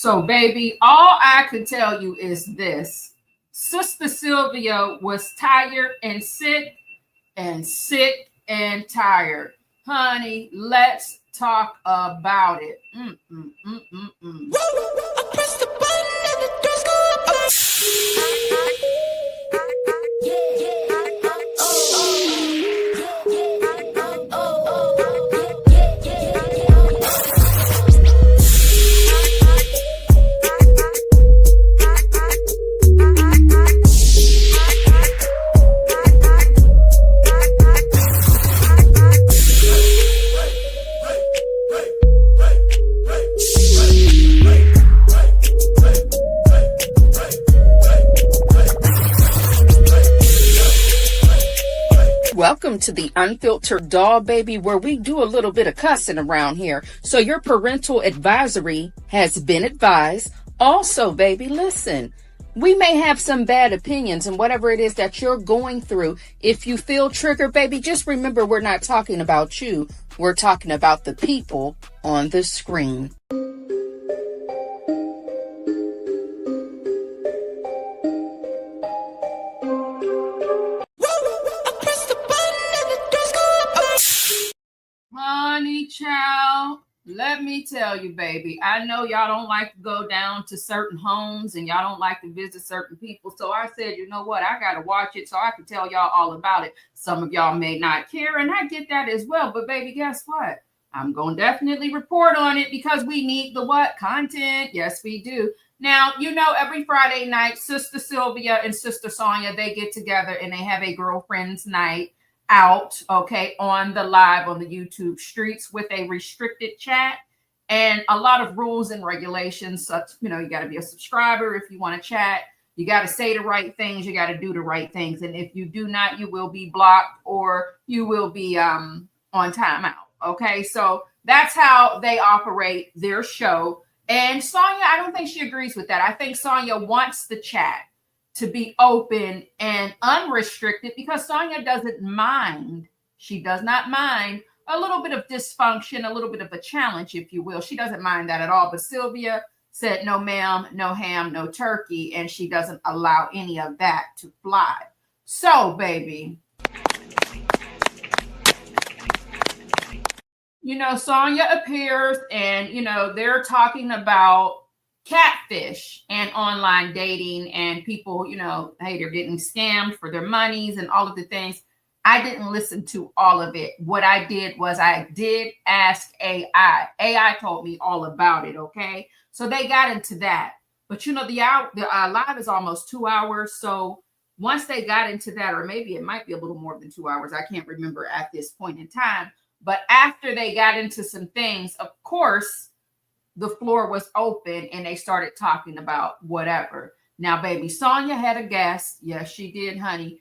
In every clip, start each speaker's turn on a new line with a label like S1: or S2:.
S1: So, baby, all I could tell you is this. Sister Sylvia was tired and sick and tired. Honey, let's talk about it.
S2: I press the button and the doors go up.
S3: Welcome to the Unfiltered Doll, baby, where we do a little bit of cussing around here. So your parental advisory has been advised. Also, baby, listen, we may have some bad opinions and whatever it is that you're going through. If you feel triggered, baby, just remember we're not talking about you. We're talking about the people on the screen.
S1: Honey child, let me tell you, baby, I know y'all don't like to go down to certain homes and y'all don't like to visit certain people. So I said, you know what? I got to watch it so I can tell y'all all about it. Some of y'all may not care, and I get that as well. But baby, guess what? I'm going to definitely report on it because we need the what? Content. Yes, we do. Now, you know, every Friday night, Sister Sylvia and Sister Sonya, they get together and they have a girlfriend's night out, okay, on the live on the YouTube streets with a restricted chat and a lot of rules and regulations. Such, you know, you got to be a subscriber if you want to chat. You got to say the right things. You got to do the right things. And if you do not, you will be blocked or you will be on timeout. Okay, so that's how they operate their show. And Sonya, I don't think she agrees with that. I think Sonya wants the chat to be open and unrestricted because Sonya doesn't mind. She does not mind a little bit of dysfunction, a little bit of a challenge, if you will. She doesn't mind that at all. But Sylvia said, no, ma'am, no ham, no turkey. And she doesn't allow any of that to fly. So, baby, you know, Sonya appears and, you know, they're talking about catfish and online dating and people, you know, hey, they're getting scammed for their monies and all of the things. I didn't listen to all of it. What I did was I did ask AI. AI told me all about it, okay? So they got into that. But, you know, the live is almost 2 hours. So once they got into that, or maybe it might be a little more than 2 hours, I can't remember at this point in time. But after they got into some things, of course, the floor was open and they started talking about whatever. Now, baby, Sonya had a guest. Yes, she did, honey.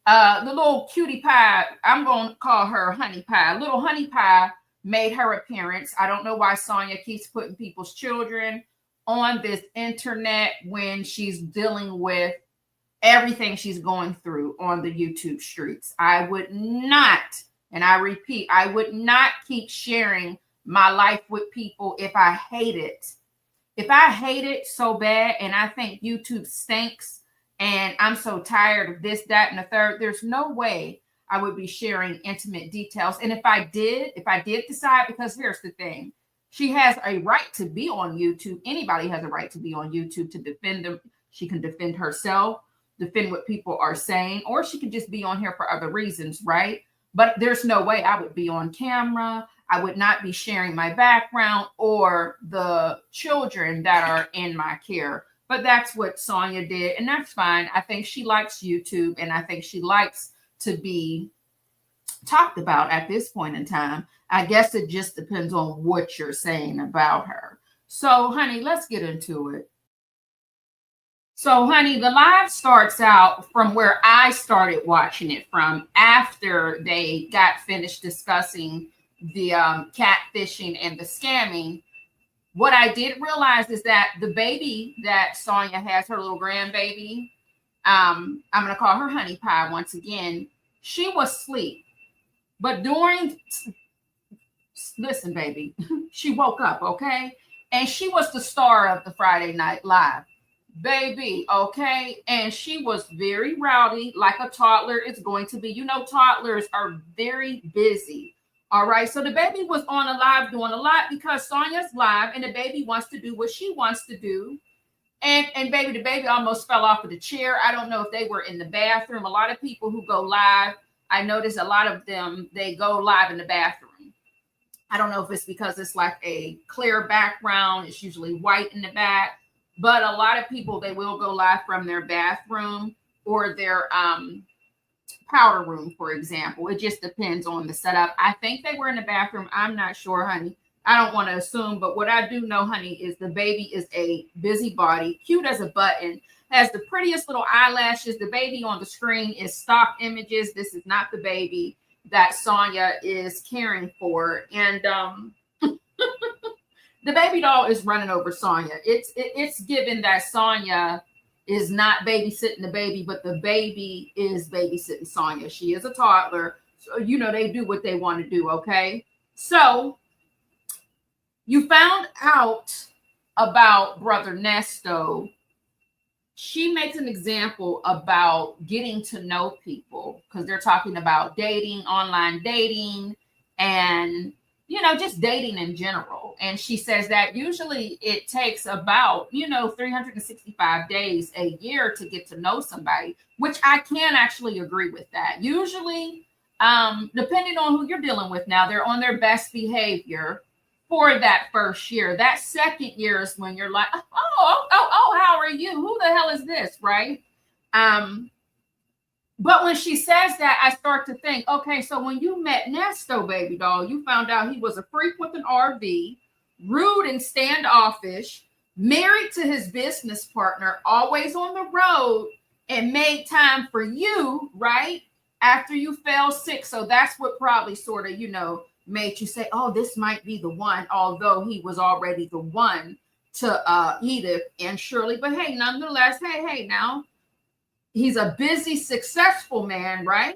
S1: The little cutie pie, I'm going to call her Honey Pie. Little Honey Pie made her appearance. I don't know why Sonya keeps putting people's children on this internet when she's dealing with everything she's going through on the YouTube streets. I would not, and I repeat, I would not keep sharing my life with people if I hate it. If I hate it so bad and I think YouTube stinks and I'm so tired of this, that, and the third, there's no way I would be sharing intimate details. And if I did decide, because here's the thing, she has a right to be on YouTube. Anybody has a right to be on YouTube to defend them. She can defend herself, defend what people are saying, or she could just be on here for other reasons, right? But there's no way I would be on camera. I would not be sharing my background or the children that are in my care. But that's what Sonya did, and that's fine. I think she likes YouTube, and I think she likes to be talked about at this point in time. I guess it just depends on what you're saying about her. So, honey, let's get into it. So, honey, the live starts out from where I started watching it from after they got finished discussing the catfishing and the scamming. What I did realize is that the baby that Sonya has, her little grandbaby, I'm going to call her Honey Pie once again, she was asleep. But listen, baby, she woke up, okay? And she was the star of the Friday Night Live. Baby, okay? And she was very rowdy, like a toddler is going to be. You know, toddlers are very busy. All right. So the baby was on a live doing a lot because Sonya's live and the baby wants to do what she wants to do. And baby, the baby almost fell off of the chair. I don't know if they were in the bathroom. A lot of people who go live, I notice a lot of them, they go live in the bathroom. I don't know if it's because it's like a clear background. It's usually white in the back. But a lot of people, they will go live from their bathroom or their powder room, for example. It just depends on the setup. I think they were in the bathroom. I'm not sure, honey. I don't want to assume, but what I do know, honey, is the baby is a busybody, cute as a button, has the prettiest little eyelashes. The baby on the screen is stock images. This is not the baby that Sonya is caring for. And the baby doll is running over Sonya. It's given that Sonya is not babysitting the baby, but the baby is babysitting Sonya. She is a toddler. So, you know, they do what they want to do, okay? So you found out about Brother Nesto. She makes an example about getting to know people because they're talking about dating, online dating, and, you know, just dating in general. And she says that usually it takes about, 365 days a year to get to know somebody, which I can actually agree with that. Usually, depending on who you're dealing with now, they're on their best behavior for that first year. That second year is when you're like, oh, how are you? Who the hell is this, right? But when she says that, I start to think, okay, so when you met Nesto, baby doll, you found out he was a freak with an RV, rude and standoffish, married to his business partner, always on the road, and made time for you, right? After you fell sick. So that's what probably sort of, made you say, oh, this might be the one, although he was already the one to Edith and Shirley. But hey, nonetheless, hey, now, he's a busy, successful man, right?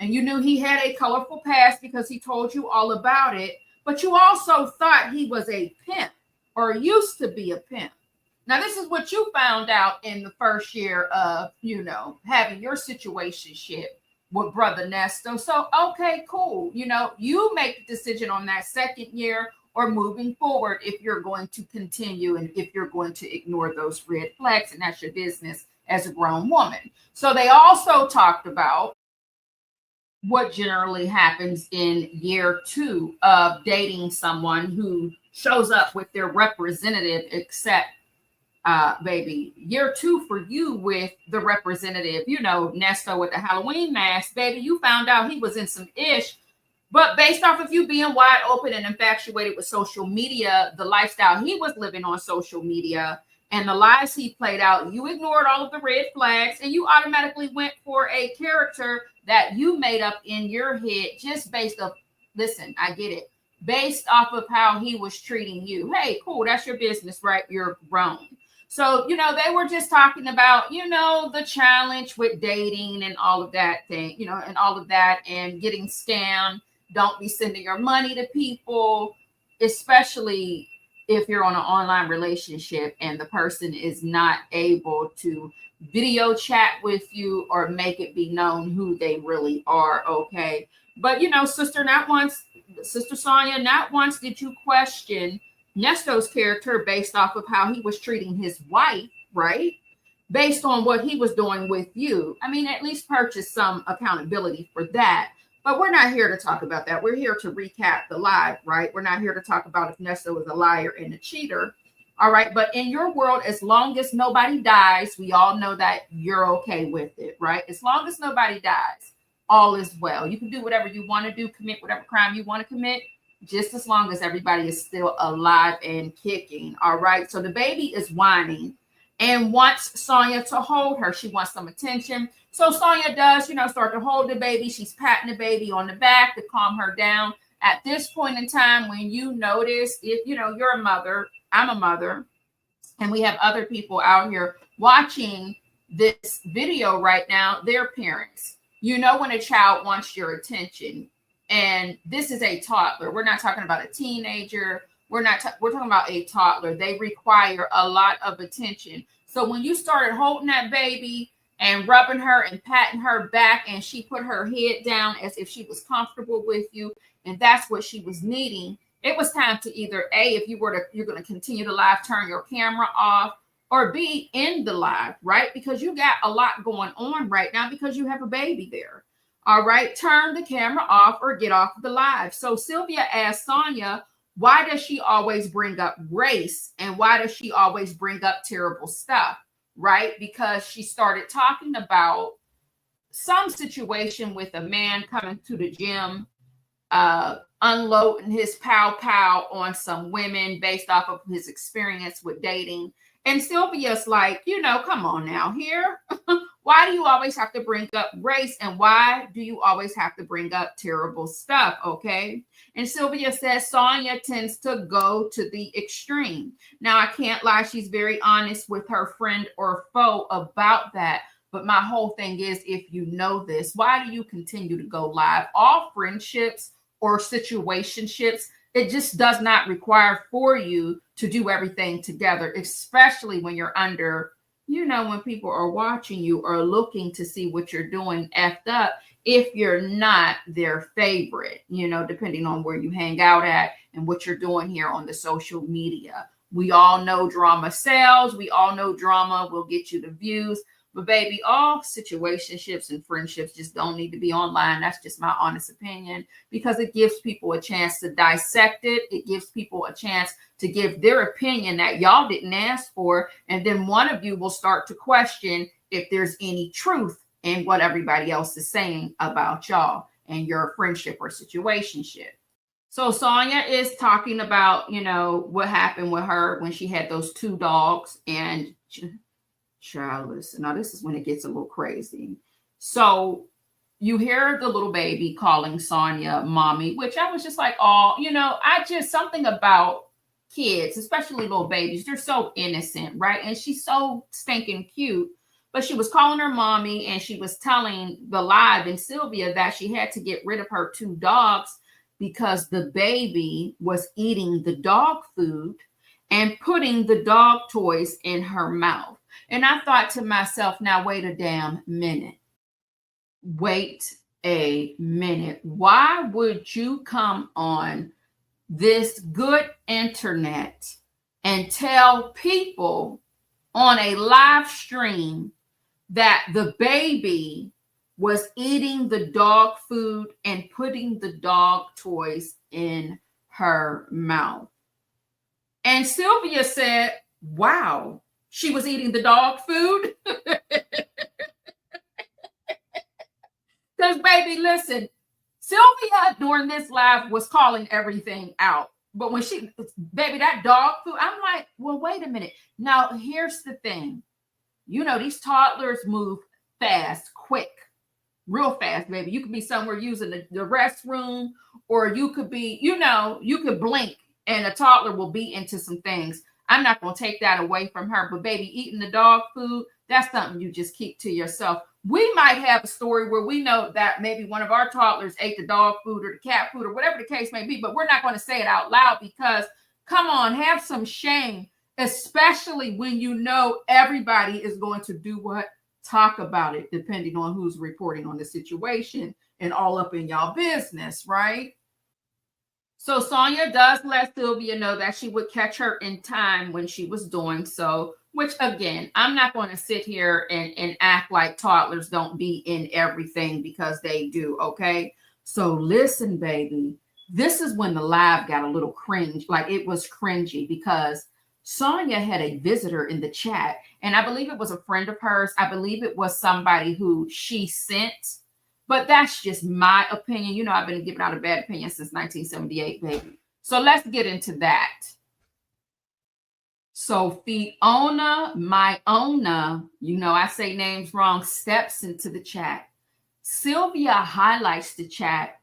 S1: And you knew he had a colorful past because he told you all about it. But you also thought he was a pimp or used to be a pimp. Now, this is what you found out in the first year of, having your situationship with Brother Nesto. So, okay, cool. You make the decision on that second year or moving forward if you're going to continue and if you're going to ignore those red flags, and that's your business as a grown woman. So they also talked about what generally happens in year 2 of dating someone who shows up with their representative, except baby, year 2 for you with the representative, Nesto with the Halloween mask, baby, you found out he was in some ish. But based off of you being wide open and infatuated with social media, the lifestyle he was living on social media, and the lies he played out, you ignored all of the red flags and you automatically went for a character that you made up in your head just based off, listen, I get it, based off of how he was treating you. Hey, cool, that's your business, right? You're grown. So, they were just talking about, the challenge with dating and all of that thing, and all of that and getting scammed. Don't be sending your money to people, especially if you're on an online relationship and the person is not able to video chat with you or make it be known who they really are, okay? But, Sister Sonya, not once did you question Nesto's character based off of how he was treating his wife, right? Based on what he was doing with you. I mean, at least purchase some accountability for that. But we're not here to talk about that. We're here to recap the live, right? We're not here to talk about if Nesto is a liar and a cheater. All right. But in your world, as long as nobody dies, we all know that you're okay with it, right? As long as nobody dies, all is well. You can do whatever you want to do, commit whatever crime you want to commit, just as long as everybody is still alive and kicking. All right. So the baby is whining and wants Sonya to hold her. She wants some attention. So Sonya does, start to hold the baby. She's patting the baby on the back to calm her down. At this point in time, when you notice, if, you're a mother, I'm a mother, and we have other people out here watching this video right now, they're parents. When a child wants your attention, and this is a toddler. We're not talking about a teenager we're talking about a toddler. They require a lot of attention. So when you started holding that baby and rubbing her and patting her back, and she put her head down as if she was comfortable with you, and that's what she was needing, it was time to either A, if you're going to continue the live, turn your camera off, or B, end the live, right? Because you got a lot going on right now because you have a baby there. All right, turn the camera off or get off the live. So Sylvia asked Sonya, why does she always bring up race, and why does she always bring up terrible stuff? Right? Because she started talking about some situation with a man coming to the gym, unloading his pow on some women based off of his experience with dating. And Sylvia's like, come on now here. Why do you always have to bring up race? And why do you always have to bring up terrible stuff? Okay. And Sylvia says Sonya tends to go to the extreme. Now, I can't lie. She's very honest with her friend or foe about that. But my whole thing is, if you know this, why do you continue to go live? All friendships or situationships, it just does not require for you to do everything together, especially when you're under, when people are watching you or looking to see what you're doing effed up, if you're not their favorite, depending on where you hang out at and what you're doing here on the social media. We all know drama sells. We all know drama will get you the views. But baby, all situationships and friendships just don't need to be online. That's just my honest opinion, because it gives people a chance to dissect it. It gives people a chance to give their opinion that y'all didn't ask for. And then one of you will start to question if there's any truth in what everybody else is saying about y'all and your friendship or situationship. So Sonya is talking about, what happened with her when she had those 2 dogs, and childless. Now, this is when it gets a little crazy. So you hear the little baby calling Sonya mommy, which I was just like, something about kids, especially little babies, they're so innocent, right? And she's so stinking cute. But she was calling her mommy, and she was telling the live and Sylvia that she had to get rid of her 2 dogs because the baby was eating the dog food and putting the dog toys in her mouth. And I thought to myself, now wait a damn minute. Wait a minute. Why would you come on this good internet and tell people on a live stream that the baby was eating the dog food and putting the dog toys in her mouth? And Sylvia said, wow, she was eating the dog food. Because, baby, listen, Sylvia during this live was calling everything out. But when baby, that dog food, I'm like, well, wait a minute. Now, here's the thing. These toddlers move fast, quick, real fast, baby. You could be somewhere using the restroom, or you could be, you could blink and a toddler will be into some things. I'm not going to take that away from her, but baby, eating the dog food, that's something you just keep to yourself. We might have a story where we know that maybe one of our toddlers ate the dog food or the cat food or whatever the case may be, but we're not going to say it out loud because, come on, have some shame, especially when everybody is going to do what? Talk about it, depending on who's reporting on the situation and all up in y'all business, right? So Sonya does let Sylvia know that she would catch her in time when she was doing so, which, again, I'm not going to sit here and act like toddlers don't be in everything, because they do, okay? So listen, baby, this is when the live got a little cringe, like it was cringy, because Sonya had a visitor in the chat, and I believe it was a friend of hers. I believe it was somebody who she sent. But that's just my opinion. I've been giving out a bad opinion since 1978, baby. So let's get into that. So Fiona, I say names wrong, steps into the chat. Sylvia highlights the chat,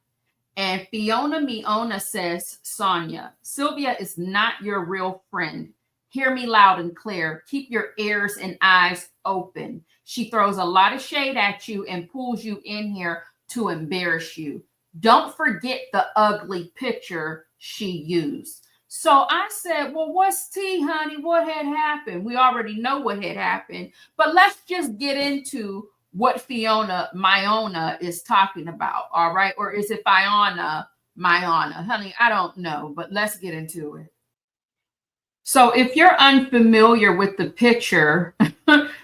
S1: and Fiona says, Sonya, Sylvia is not your real friend. Hear me loud and clear. Keep your ears and eyes open. She throws a lot of shade at you and pulls you in here to embarrass you. Don't forget the ugly picture she used. So I said, well, what's tea, honey? What had happened? We already know what had happened, but let's just get into what Myona is talking about. All right. Or is it Myona? Honey, I don't know, but let's get into it. So if you're unfamiliar with the picture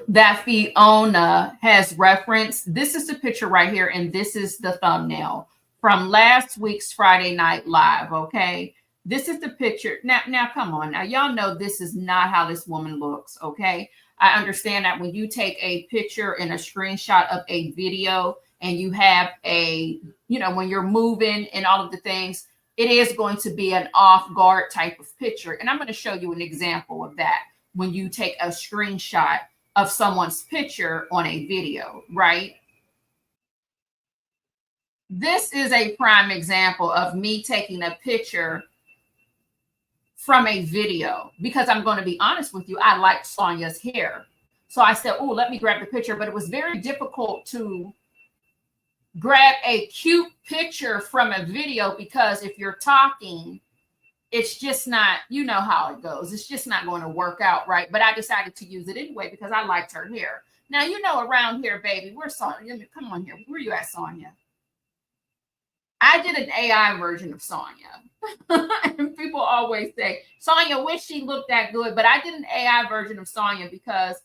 S1: that Fiona has referenced, this is the picture right here, and this is the thumbnail from last week's Friday Night Live. Okay. This is the picture. Now, come on. Now, y'all know this is not how this woman looks. Okay. I understand that when you take a picture and a screenshot of a video and you have when you're moving and all of the things, it is going to be an off guard type of picture. And I'm going to show you an example of that when you take a screenshot of someone's picture on a video, right? This is a prime example of me taking a picture from a video, because I'm going to be honest with you, I liked Sonya's hair. So I said, oh, let me grab the picture. But it was very difficult to grab a cute picture from a video, because if you're talking, it's just not, you know how it goes. It's just not going to work out right. But I decided to use it anyway because I liked her hair. Now, around here, baby, where's Sonya? Come on here. Where you at, Sonya? I did an AI version of Sonya. And people always say, Sonya, wish she looked that good. But I did an AI version of Sonya because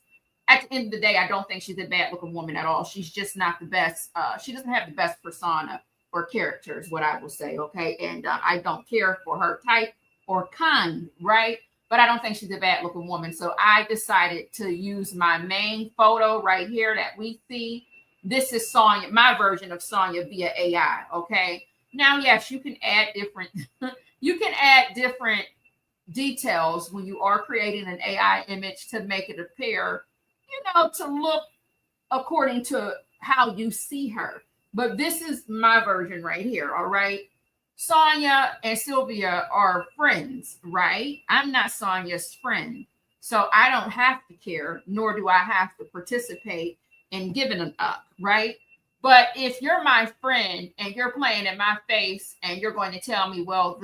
S1: at the end of the day, I don't think she's a bad looking woman at all. She's just not the best. She doesn't have the best persona or character is what I will say. Okay. And I don't care for her type or kind. Right. But I don't think she's a bad looking woman. So I decided to use my main photo right here that we see. This is Sonya, my version of Sonya via AI. Okay. Now, yes, you can add different details when you are creating an AI image to make it appear, to look according to how you see her. But this is my version right here. All right. Sonya and Sylvia are friends, right? I'm not Sonya's friend. So I don't have to care, nor do I have to participate in giving them up, right? But if you're my friend and you're playing in my face and you're going to tell me, well,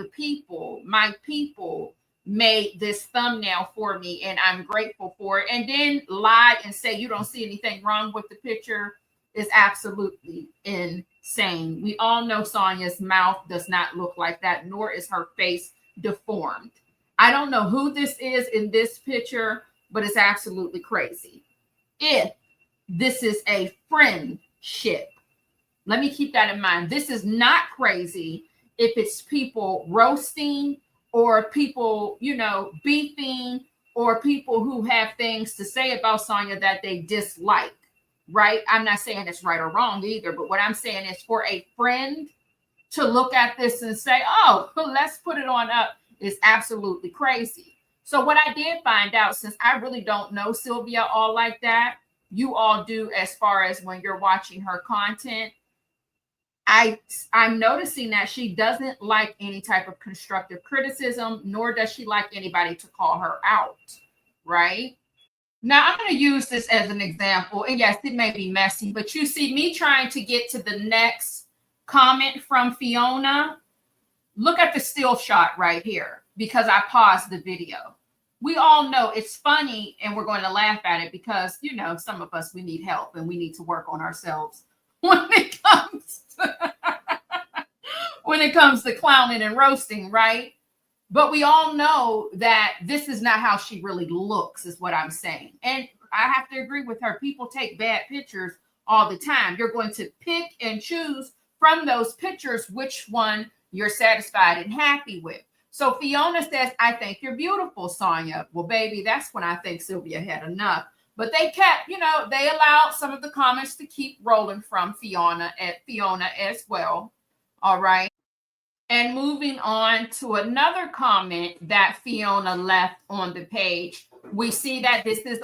S1: my people made this thumbnail for me and I'm grateful for it, and then lie and say you don't see anything wrong with the picture, is absolutely insane. We all know Sonya's mouth does not look like that, nor is her face deformed. I don't know who this is in this picture, but it's absolutely crazy. If this is a friendship, let me keep that in mind. This is not crazy if it's people roasting or people, beefing, or people who have things to say about Sonya that they dislike, right? I'm not saying it's right or wrong either, but what I'm saying is for a friend to look at this and say, oh, let's put it on up, is absolutely crazy. So what I did find out, since I really don't know Sylvia all like that, you all do, as far as when you're watching her content, I'm noticing that she doesn't like any type of constructive criticism, nor does she like anybody to call her out, right? Now, I'm going to use this as an example. And yes, it may be messy, but you see me trying to get to the next comment from Fiona. Look at the still shot right here, because I paused the video. We all know it's funny and we're going to laugh at it because, some of us, we need help and we need to work on ourselves when it comes to clowning and roasting, right? But we all know that this is not how she really looks, is what I'm saying. And I have to agree with her. People take bad pictures all the time. You're going to pick and choose from those pictures which one you're satisfied and happy with. So Fiona says, I think you're beautiful, Sonya. Well, baby, that's when I think Sylvia had enough. But they kept, they allowed some of the comments to keep rolling from Fiona as well. All right. And moving on to another comment that Fiona left on the page, we see that this is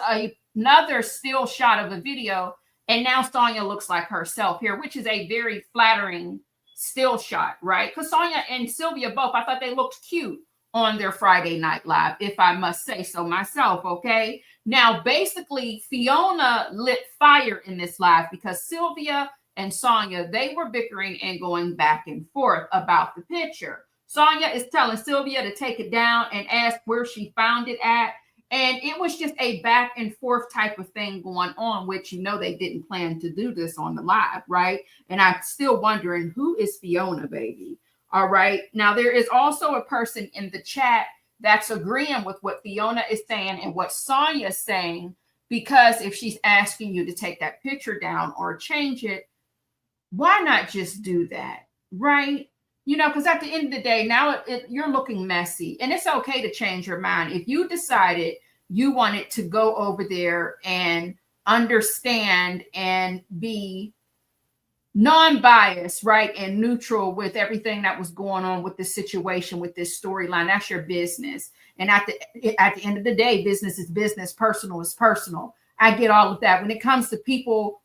S1: another still shot of a video. And now Sonya looks like herself here, which is a very flattering still shot, right? Because Sonya and Sylvia both, I thought they looked cute on their Friday Night Live, if I must say so myself, okay? Now, basically, Fiona lit fire in this live because Sylvia and Sonya, they were bickering and going back and forth about the picture. Sonya is telling Sylvia to take it down and ask where she found it at. And it was just a back and forth type of thing going on, which they didn't plan to do this on the live, right? And I'm still wondering, who is Fiona, baby? All right. Now, there is also a person in the chat that's agreeing with what Fiona is saying and what Sonya is saying, because if she's asking you to take that picture down or change it, why not just do that, right? Because at the end of the day, now you're looking messy, and it's okay to change your mind. If you decided you wanted to go over there and understand and be non-biased, right, and neutral with everything that was going on with this situation, with this storyline, that's your business. And at the end of the day, business is business, personal is personal. I get all of that. When it comes to people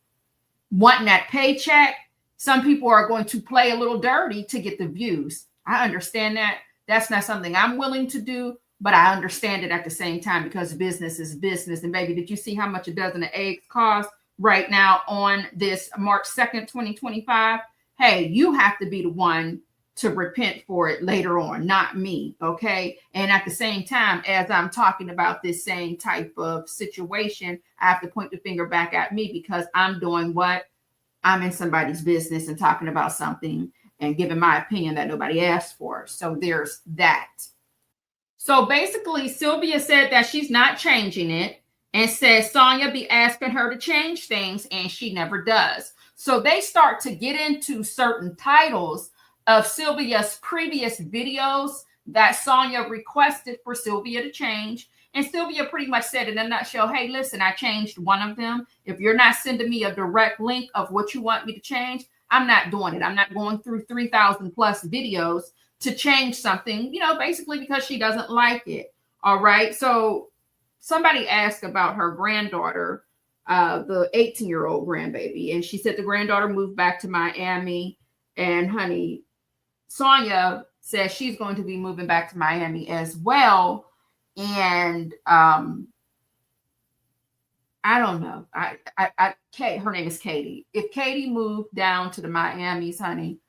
S1: wanting that paycheck, some people are going to play a little dirty to get the views. I understand that. That's not something I'm willing to do, but I understand it at the same time, because business is business. And baby, did you see how much a dozen of eggs cost right now on this March 2nd, 2025? Hey, you have to be the one to repent for it later on, not me, okay? And at the same time, as I'm talking about this same type of situation, I have to point the finger back at me, because I'm doing what? I'm in somebody's business and talking about something and giving my opinion that nobody asked for. So there's that. So basically, Sylvia said that she's not changing it, and says Sonya be asking her to change things, and she never does. So they start to get into certain titles of Sylvia's previous videos that Sonya requested for Sylvia to change. And Sylvia pretty much said in a nutshell, hey, listen, I changed one of them. If you're not sending me a direct link of what you want me to change, I'm not doing it. I'm not going through 3,000 plus videos to change something, basically because she doesn't like it. All right. So somebody asked about her granddaughter, the 18-year-old grandbaby. And she said the granddaughter moved back to Miami. And honey, Sonya says she's going to be moving back to Miami as well. And I don't know. Her name is Katie. If Katie moved down to the Miamis, honey,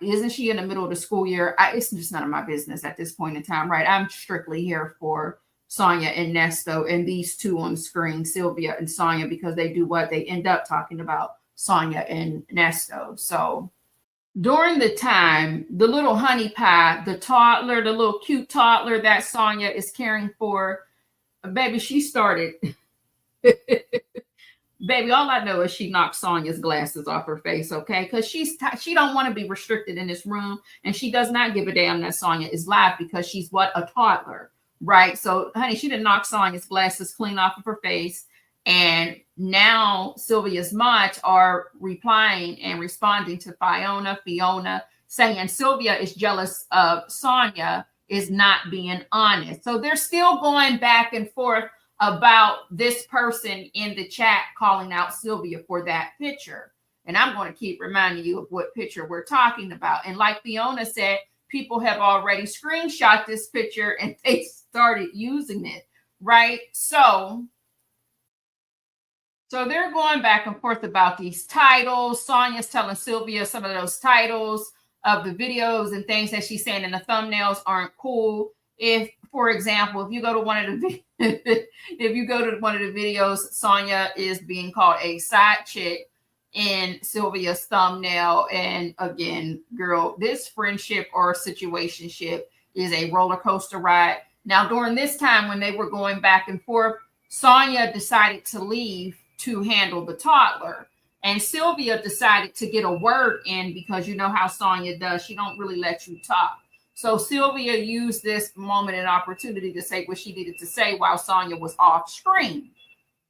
S1: isn't she in the middle of the school year? It's just none of my business at this point in time, right? I'm strictly here for Sonya and Nesto and these two on the screen, Sylvia and Sonya, because they do what? They end up talking about Sonya and Nesto. So during the time, the little honey pie, the toddler, the little cute toddler that Sonya is caring for, baby, she started. Baby, all I know is she knocked Sonya's glasses off her face, okay? Because she don't want to be restricted in this room, and she does not give a damn that Sonya is live, because she's what? A toddler, right? So, honey, she didn't knock Sonya's glasses clean off of her face. And now Sylvia's mods are replying and responding to Fiona, saying Sylvia is jealous of Sonya is not being honest. So they're still going back and forth about this person in the chat calling out Sylvia for that picture. And I'm going to keep reminding you of what picture we're talking about. And like Fiona said, people have already screenshot this picture and they started using it, right? So they're going back and forth about these titles. Sonya's telling Sylvia some of those titles of the videos and things that she's saying in the thumbnails aren't cool. If, for example, if you go to one of the videos, Sonya is being called a side chick in Sylvia's thumbnail. And again, girl, this friendship or situationship is a roller coaster ride. Now, during this time when they were going back and forth, Sonya decided to leave to handle the toddler. And Sylvia decided to get a word in, because you know how Sonya does. She don't really let you talk. So Sylvia used this moment and opportunity to say what she needed to say while Sonya was off screen.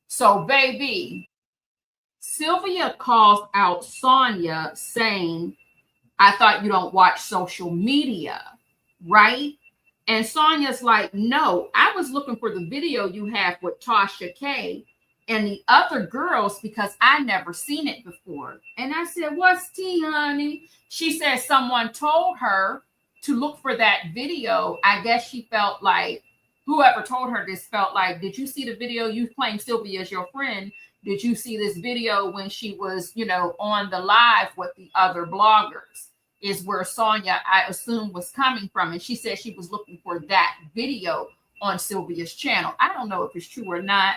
S1: So, baby, Sylvia calls out Sonya saying, I thought you don't watch social media, right? And Sonya's like, no, I was looking for the video you have with Tasha K and the other girls, because I never seen it before. And I said, what's tea, honey? She said someone told her to look for that video. I guess she felt like, whoever told her this felt like, did you see the video? You claim Sylvia as your friend. Did you see this video when she was, on the live with the other bloggers? is where Sonya, I assume, was coming from. And she said she was looking for that video on Sylvia's channel. I don't know if it's true or not.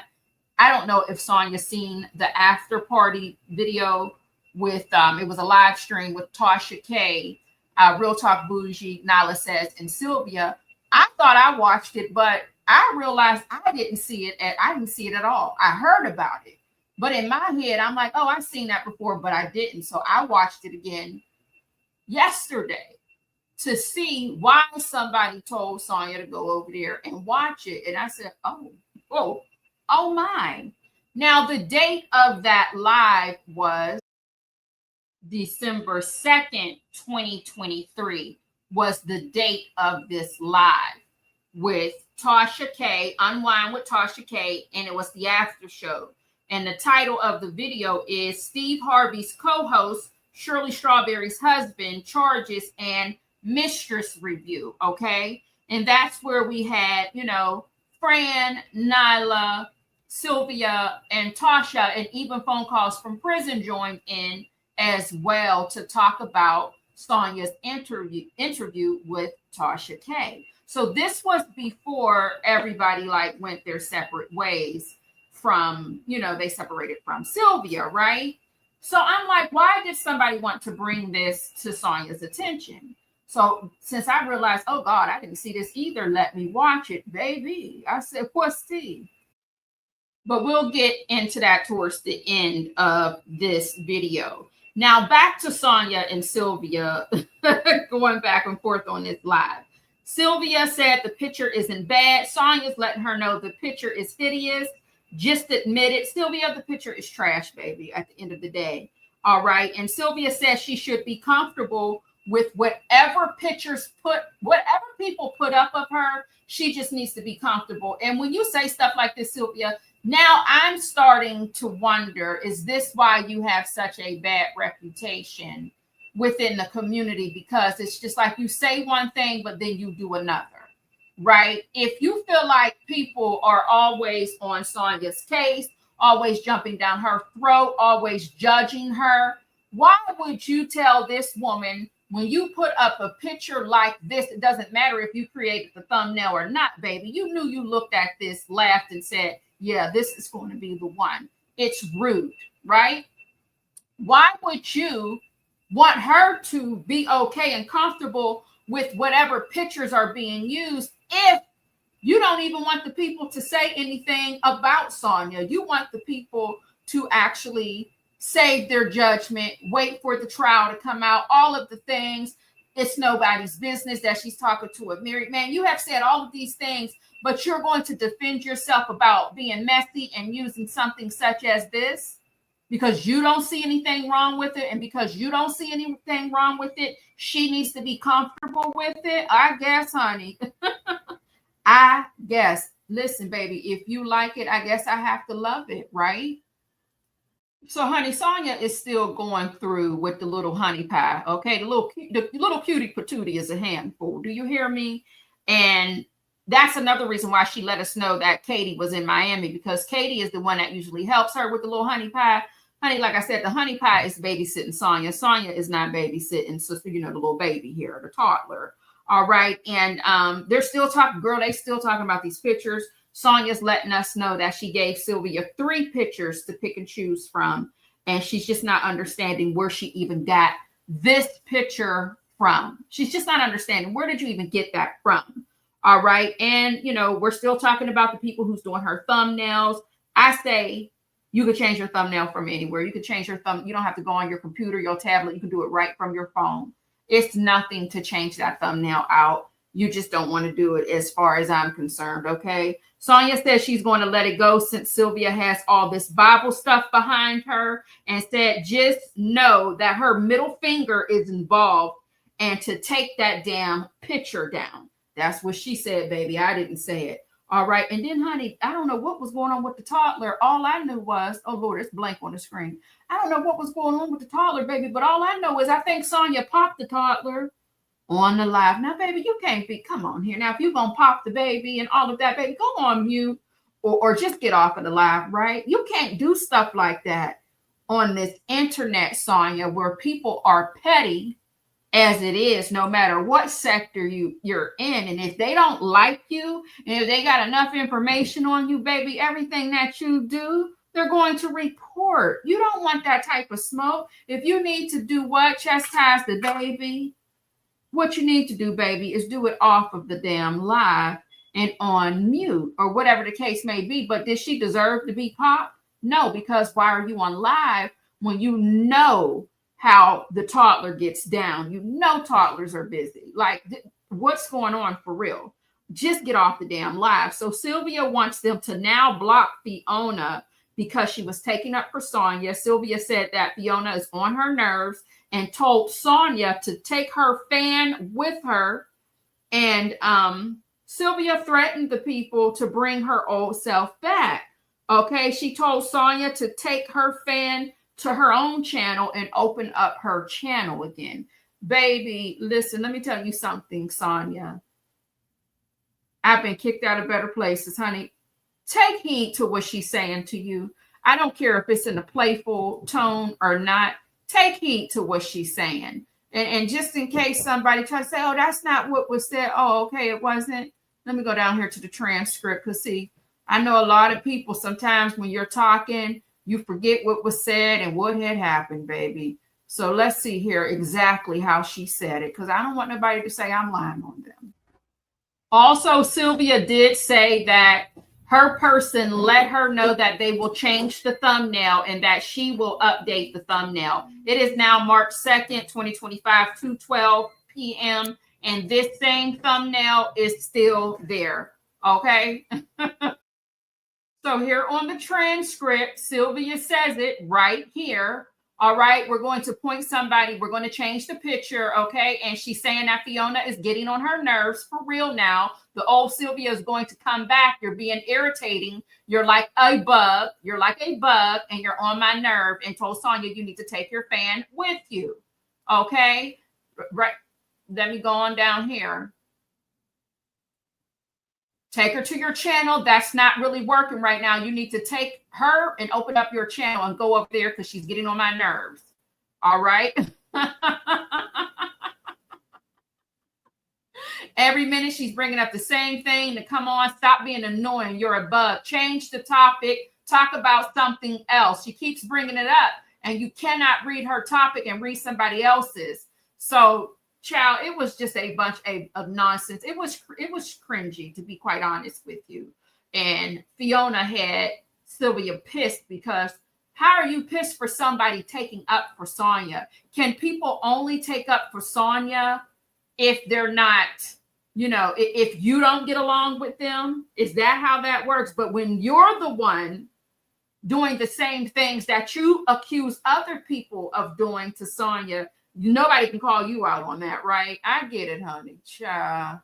S1: I don't know if Sonya seen the after party video with, it was a live stream with Tasha K, Real Talk Bougie, Nyla Says, and Sylvia. I thought I watched it, but I realized I didn't see it. I didn't see it at all. I heard about it. But in my head, I'm like, oh, I've seen that before, but I didn't. So I watched it again yesterday to see why somebody told Sonya to go over there and watch it. And I said, oh my. Now, the date of that live was December 2nd, 2023 was the date of this live with Tasha K, Unwind with Tasha K, and it was the after show. And the title of the video is Steve Harvey's co-host, Shirley Strawberry's husband, charges and mistress review. Okay. And that's where we had, Fran, Nyla, Sylvia, and Tasha, and even phone calls from prison joined in as well to talk about Sonya's interview with Tasha K. So this was before everybody went their separate ways from, they separated from Sylvia, right? So I'm like, why did somebody want to bring this to Sonya's attention? So since I realized, oh God, I didn't see this either, let me watch it, baby. I said, what's Steve? But we'll get into that towards the end of this video. Now back to Sonya and Sylvia going back and forth on this live. Sylvia said the picture isn't bad. Sonya's letting her know the picture is hideous. Just admit it. Sylvia, the picture is trash, baby, at the end of the day. All right. And Sylvia says she should be comfortable with whatever people put up of her. She just needs to be comfortable. And when you say stuff like this, Sylvia, now I'm starting to wonder, is this why you have such a bad reputation within the community? Because it's just like you say one thing, but then you do another. Right? If you feel like people are always on Sonya's case, always jumping down her throat, always judging her, why would you tell this woman when you put up a picture like this, it doesn't matter if you created the thumbnail or not, baby, you knew you looked at this, laughed and said, yeah, this is going to be the one. It's rude, right? Why would you want her to be okay and comfortable with whatever pictures are being used if you don't even want the people to say anything about Sonya? You want the people to actually save their judgment, wait for the trial to come out, all of the things. It's nobody's business that she's talking to a married man. You have said all of these things, but you're going to defend yourself about being messy and using something such as this because you don't see anything wrong with it. And because you don't see anything wrong with it, she needs to be comfortable with it. I guess, honey. I guess. Listen, baby, if you like it, I guess I have to love it, right? So, honey, Sonya is still going through with the little honey pie. Okay, the little cutie patootie is a handful. Do you hear me? And that's another reason why she let us know that Katie was in Miami, because Katie is the one that usually helps her with the little honey pie. Honey, like I said, the honey pie is babysitting Sonya. Sonya is not babysitting, so the little baby here, the toddler. All right, and they're still talking, girl. They still talking about these pictures. Sonya's letting us know that she gave Sylvia 3 pictures to pick and choose from, and she's just not understanding where she even got this picture from. She's just not understanding, where did you even get that from? All right, and we're still talking about the people who's doing her thumbnails. I say you could change your thumbnail from anywhere. You could change your thumb. You don't have to go on your computer, your tablet. You can do it right from your phone. It's nothing to change that thumbnail out. You just don't want to do it as far as I'm concerned, okay? Sonya says she's going to let it go since Sylvia has all this Bible stuff behind her, and said just know that her middle finger is involved and to take that damn picture down. That's what she said, baby. I didn't say it. All right. And then, honey, I don't know what was going on with the toddler. All I knew was, oh, Lord, it's blank on the screen. I don't know what was going on with the toddler, baby, but all I know is I think Sonya popped the toddler on the live. Now, baby, you can't be, come on here. Now, if you're going to pop the baby and all of that, baby, go on mute or just get off of the live, right? You can't do stuff like that on this internet, Sonya, where people are petty as it is, no matter what sector you're in. And if they don't like you, and if they got enough information on you, baby, everything that you do, they're going to report. You don't want that type of smoke. If you need to do what? Chastise the baby. What you need to do, baby, is do it off of the damn live and on mute or whatever the case may be. But did she deserve to be popped? No, because why are you on live when you know how the toddler gets down? You know toddlers are busy. Like, what's going on for real? Just get off the damn live. So Sylvia wants them to now block Fiona because she was taking up for Sonya. Sylvia said that Fiona is on her nerves and told Sonya to take her fan with her. And Sylvia threatened the people to bring her old self back. Okay, she told Sonya to take her fan to her own channel and open up her channel again. Baby, listen, let me tell you something, Sonya. I've been kicked out of better places, honey. Take heed to what she's saying to you. I don't care if it's in a playful tone or not. Take heed to what she's saying. And just in case somebody tries to say, oh, that's not what was said. Oh, okay, it wasn't. Let me go down here to the transcript. Because, see, I know a lot of people, sometimes when you're talking, you forget what was said and what had happened, baby. So let's see here exactly how she said it. Because I don't want nobody to say I'm lying on them. Also, Sylvia did say that her person let her know that they will change the thumbnail and that she will update the thumbnail. It is now March 2nd, 2025, 2:12 p.m. And this same thumbnail is still there. Okay. So here on the transcript, Sylvia says it right here. All right, we're going to point somebody. We're going to change the picture, okay? And she's saying that Fiona is getting on her nerves for real now. The old Sylvia is going to come back. You're being irritating. You're like a bug. You're like a bug, and you're on my nerve. And told Sonya you need to take your fan with you, okay? Right. Let me go on down here. Take her to your channel. That's not really working right now. You need to take her and open up your channel and go up there because she's getting on my nerves. All right. Every minute she's bringing up the same thing to come on. Stop being annoying. You're a bug. Change the topic. Talk about something else. She keeps bringing it up and you cannot read her topic and read somebody else's. So, child, it was just a bunch of nonsense. It was cringy, to be quite honest with you. And Fiona had Sylvia pissed because how are you pissed for somebody taking up for Sonya? Can people only take up for Sonya if they're not, if you don't get along with them? Is that how that works? But when you're the one doing the same things that you accuse other people of doing to Sonya, nobody can call you out on that, right? I get it, honey. Child.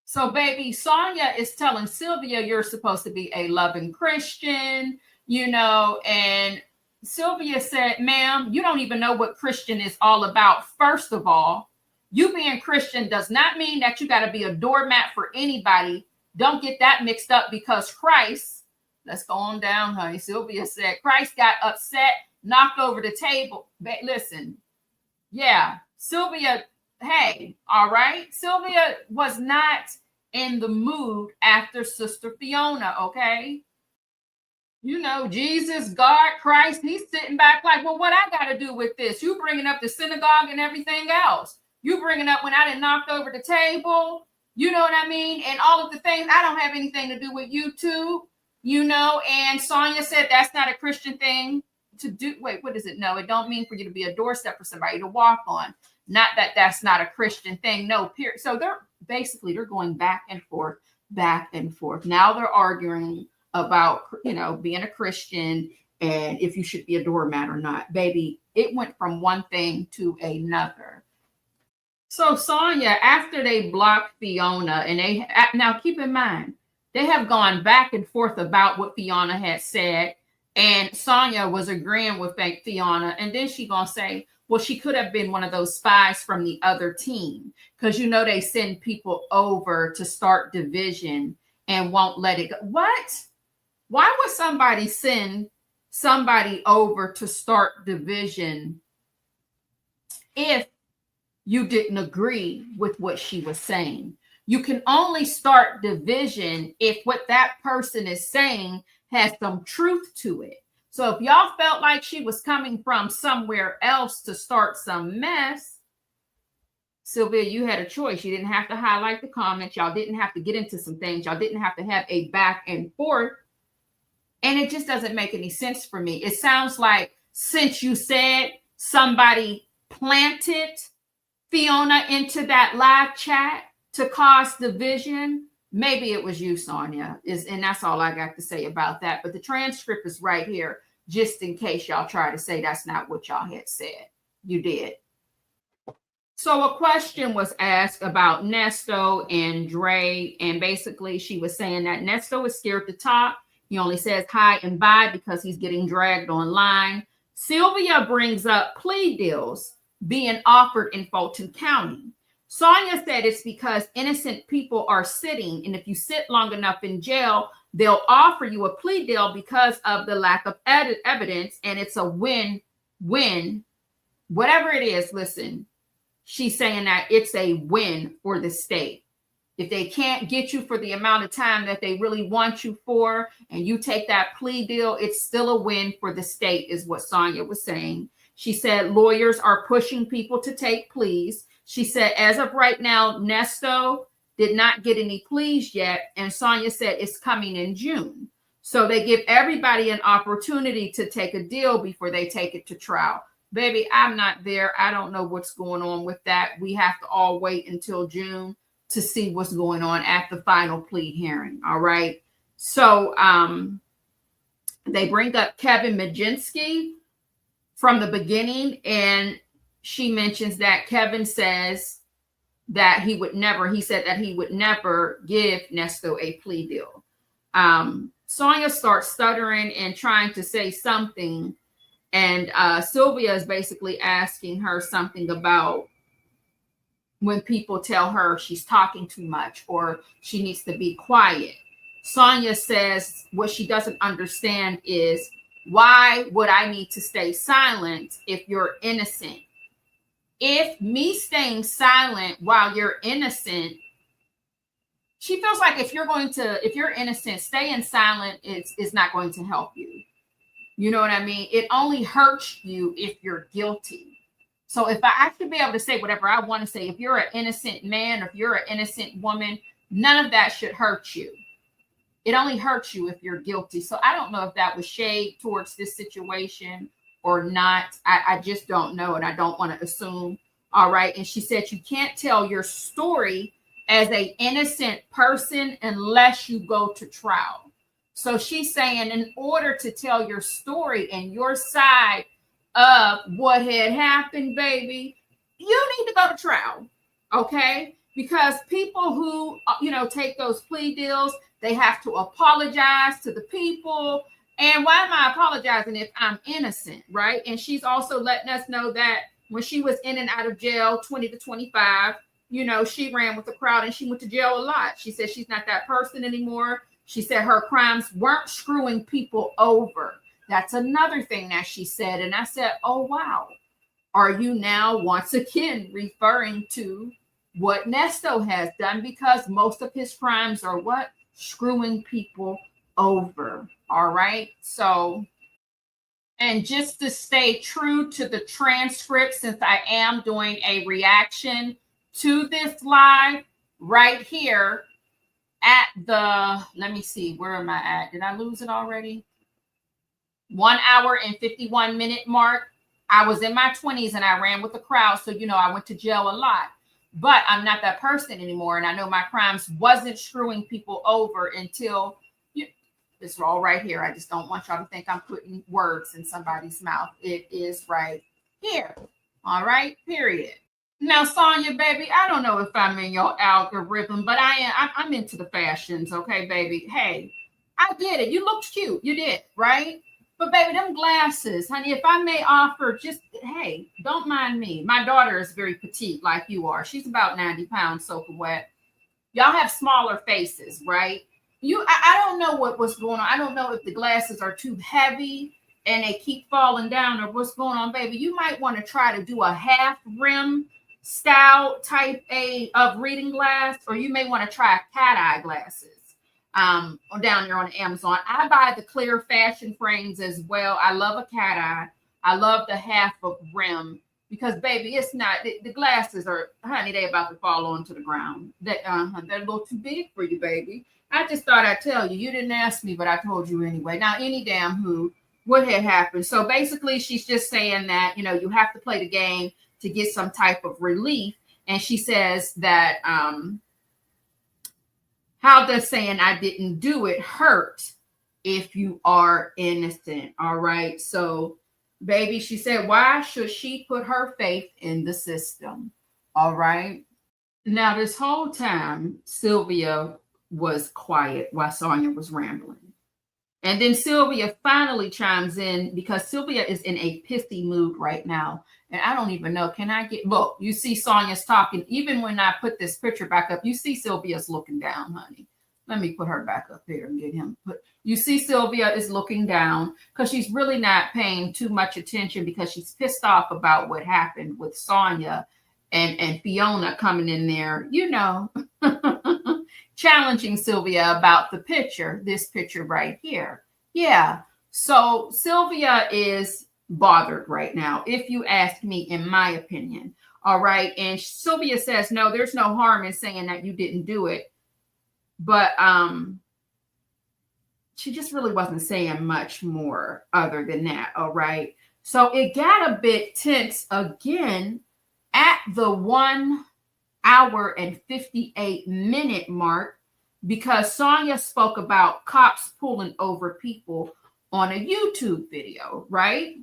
S1: So, baby, Sonya is telling Sylvia you're supposed to be a loving Christian, and Sylvia said, ma'am, you don't even know what Christian is all about. First of all, you being Christian does not mean that you got to be a doormat for anybody. Don't get that mixed up because Christ, let's go on down, honey. Sylvia said Christ got upset, knocked over the table. Listen. Yeah, Sylvia, hey, all right. Sylvia was not in the mood after Sister Fiona, okay? Jesus, God, Christ, he's sitting back like, well, what I got to do with this? You bringing up the synagogue and everything else. You bringing up when I done knocked over the table, you know what I mean? And all of the things, I don't have anything to do with you two, and Sonya said that's not a Christian thing to do. Wait, what is it? No, it don't mean for you to be a doorstep for somebody to walk on. Not that that's not a Christian thing. No, period. So they're going back and forth. Now they're arguing about, being a Christian and if you should be a doormat or not. Baby, it went from one thing to another. So Sonya, after they blocked Fiona, and now keep in mind, they have gone back and forth about what Fiona had said. And Sonya was agreeing with Fiona. And then she going to say, well, she could have been one of those spies from the other team. Because, they send people over to start division and won't let it go. What? Why would somebody send somebody over to start division if you didn't agree with what she was saying. You can only start division if what that person is saying has some truth to it. So if y'all felt like she was coming from somewhere else to start some mess, Sylvia, you had a choice. You didn't have to highlight the comments. Y'all didn't have to get into some things. Y'all didn't have to have a back and forth. And it just doesn't make any sense for me. It sounds like since you said somebody planted Fiona into that live chat to cause division, maybe it was you, Sonya. And that's all I got to say about that. But the transcript is right here, just in case y'all try to say that's not what y'all had said. You did. So a question was asked about Nesto and Dre, and basically she was saying that Nesto is scared to talk. He only says hi and bye because he's getting dragged online. Sylvia brings up plea deals being offered in Fulton County. Sonya said it's because innocent people are sitting, and if you sit long enough in jail, they'll offer you a plea deal because of the lack of evidence, and it's a win-win. Whatever it is, listen, she's saying that it's a win for the state. If they can't get you for the amount of time that they really want you for, and you take that plea deal, it's still a win for the state, is what Sonya was saying. She said lawyers are pushing people to take pleas. She said, as of right now, Nesto did not get any pleas yet. And Sonya said it's coming in June. So they give everybody an opportunity to take a deal before they take it to trial. Baby, I'm not there. I don't know what's going on with that. We have to all wait until June to see what's going on at the final plea hearing. All right. So they bring up Kevin Majinski from the beginning, and she mentions that Kevin says that he said that he would never give Nesto a plea deal. Sonya starts stuttering and trying to say something, and Sylvia is basically asking her something about when people tell her she's talking too much or she needs to be quiet. Sonya says what she doesn't understand is, why would I need to stay silent if you're innocent? If me staying silent while you're innocent, she feels like if you're innocent, staying silent is not going to help you. You know what I mean? It only hurts you if you're guilty. So if I should be able to say whatever I want to say, if you're an innocent man, or if you're an innocent woman, none of that should hurt you. It only hurts you if you're guilty. So I don't know if that was shade towards this situation or not. I just don't know, and I don't want to assume. All right. And she said you can't tell your story as an innocent person unless you go to trial. So she's saying in order to tell your story and your side of what had happened, baby, you need to go to trial. Okay. Because people who, take those plea deals, they have to apologize to the people. And why am I apologizing if I'm innocent, right? And she's also letting us know that when she was in and out of jail, 20 to 25, she ran with the crowd and she went to jail a lot. She said she's not that person anymore. She said her crimes weren't screwing people over. That's another thing that she said. And I said, oh, wow. Are you now once again referring to what Nesto has done? Because most of his crimes are what? Screwing people over. All right. So, and just to stay true to the transcript, since I am doing a reaction to this live right here at let me see, where am I at? Did I lose it already? 1 hour and 51 minute mark. I was in my 20s and I ran with the crowd. So, I went to jail a lot. But I'm not that person anymore. And I know my crimes wasn't screwing people over until it's all right here. I just don't want y'all to think I'm putting words in somebody's mouth. It is right here. All right, period. Now, Sonya, baby, I don't know if I'm in your algorithm, but I'm into the fashions. Okay, baby. Hey, I get it. You looked cute. You did, right? But baby, them glasses, honey, if I may offer, just, hey, don't mind me. My daughter is very petite like you are. She's about 90 pounds soaking wet. Y'all have smaller faces, right? I don't know what's going on. I don't know if the glasses are too heavy and they keep falling down or what's going on, baby. You might want to try to do a half rim style type of reading glass, or you may want to try cat eye glasses down there on Amazon. I buy the clear fashion frames as well. I love a cat eye. I love the half of rim because, baby, it's not, the glasses are, honey, they about to fall onto the ground. They're a little too big for you, baby. I just thought I'd tell you. You didn't ask me, but I told you anyway. Now, any damn who, what had happened? So basically, she's just saying that, you know, you have to play the game to get some type of relief. And she says that how does saying I didn't do it hurt if you are innocent? All right. So, baby, she said, why should she put her faith in the system? All right. Now, this whole time, Sylvia was quiet while Sonya was rambling. And then Sylvia finally chimes in because Sylvia is in a pithy mood right now. And I don't even know, can I get, look, you see Sonya's talking. Even when I put this picture back up, you see Sylvia's looking down, honey. Let me put her back up here and get him. You see Sylvia is looking down because she's really not paying too much attention because she's pissed off about what happened with Sonya and Fiona coming in there, you know, challenging Sylvia about the picture, this picture right here. Yeah. So Sylvia is bothered right now, if you ask me, in my opinion. All right. And Sylvia says, no, there's no harm in saying that you didn't do it. But she just really wasn't saying much more other than that. All right. So it got a bit tense again at the 1 hour and 58-minute mark because Sonya spoke about cops pulling over people on a YouTube video, right?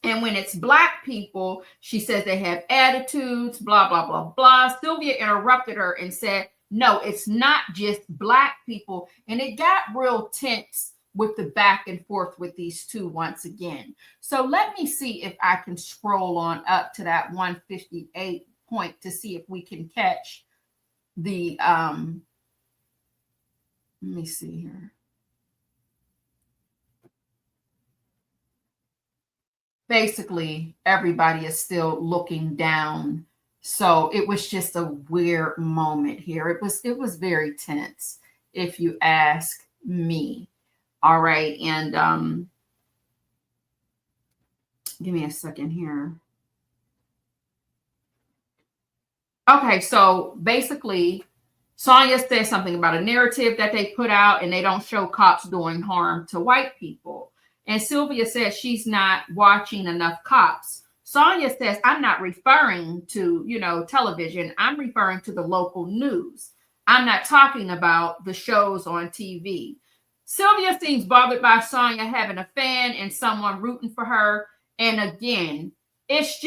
S1: And when it's Black people, she says they have attitudes, blah, blah, blah, blah. Sylvia interrupted her and said, no, it's not just Black people. And it got real tense with the back and forth with these two once again. So let me see if I can scroll on up to that 158 point to see if we can catch the, let me see here. Basically, everybody is still looking down. So it was just a weird moment here. It was very tense, if you ask me. All right. And give me a second here. Okay. So basically, Sonya says something about a narrative that they put out and they don't show cops doing harm to white people. And Sylvia says she's not watching enough cops. Sonya says, I'm not referring to, you know, television. I'm referring to the local news. I'm not talking about the shows on TV. Sylvia seems bothered by Sonya having a fan and someone rooting for her. And again, it's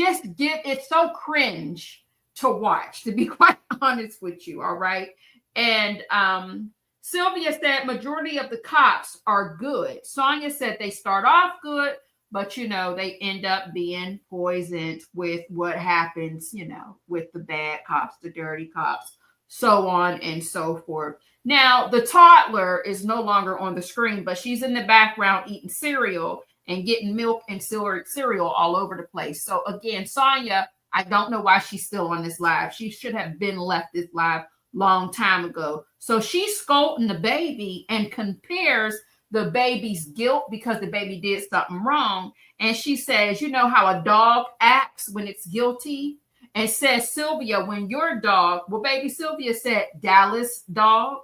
S1: so cringe to watch, to be quite honest with you. All right. And Sylvia said majority of the cops are good. Sonya said they start off good, but, you know, they end up being poisoned with what happens, you know, with the bad cops, the dirty cops, so on and so forth. Now, the toddler is no longer on the screen, but she's in the background eating cereal and getting milk and cereal all over the place. So, again, Sonya, I don't know why she's still on this live. She should have been left this live long time ago. So she's scolding the baby and compares the baby's guilt because the baby did something wrong. And she says, you know how a dog acts when it's guilty? And says, Sylvia, when your dog, well, baby, Sylvia said Dallas dog,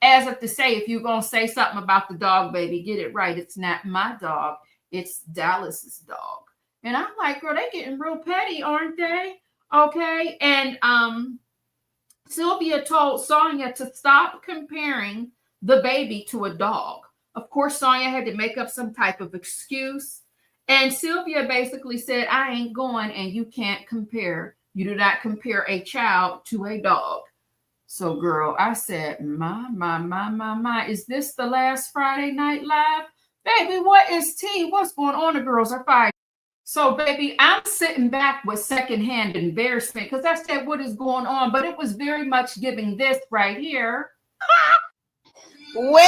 S1: as if to say, if you're going to say something about the dog, baby, get it right. It's not my dog. It's Dallas's dog. And I'm like, girl, they getting real petty, aren't they? Okay. And Sylvia told Sonya to stop comparing the baby to a dog. Of course, Sonya had to make up some type of excuse. And Sylvia basically said, I ain't going and you can't compare. You do not compare a child to a dog. So, girl, I said, my, is this the last Friday Night Live? Baby, what is tea? What's going on? The girls are fighting. So, baby, I'm sitting back with secondhand embarrassment because I said, what is going on? But it was very much giving this right here.
S4: Wait!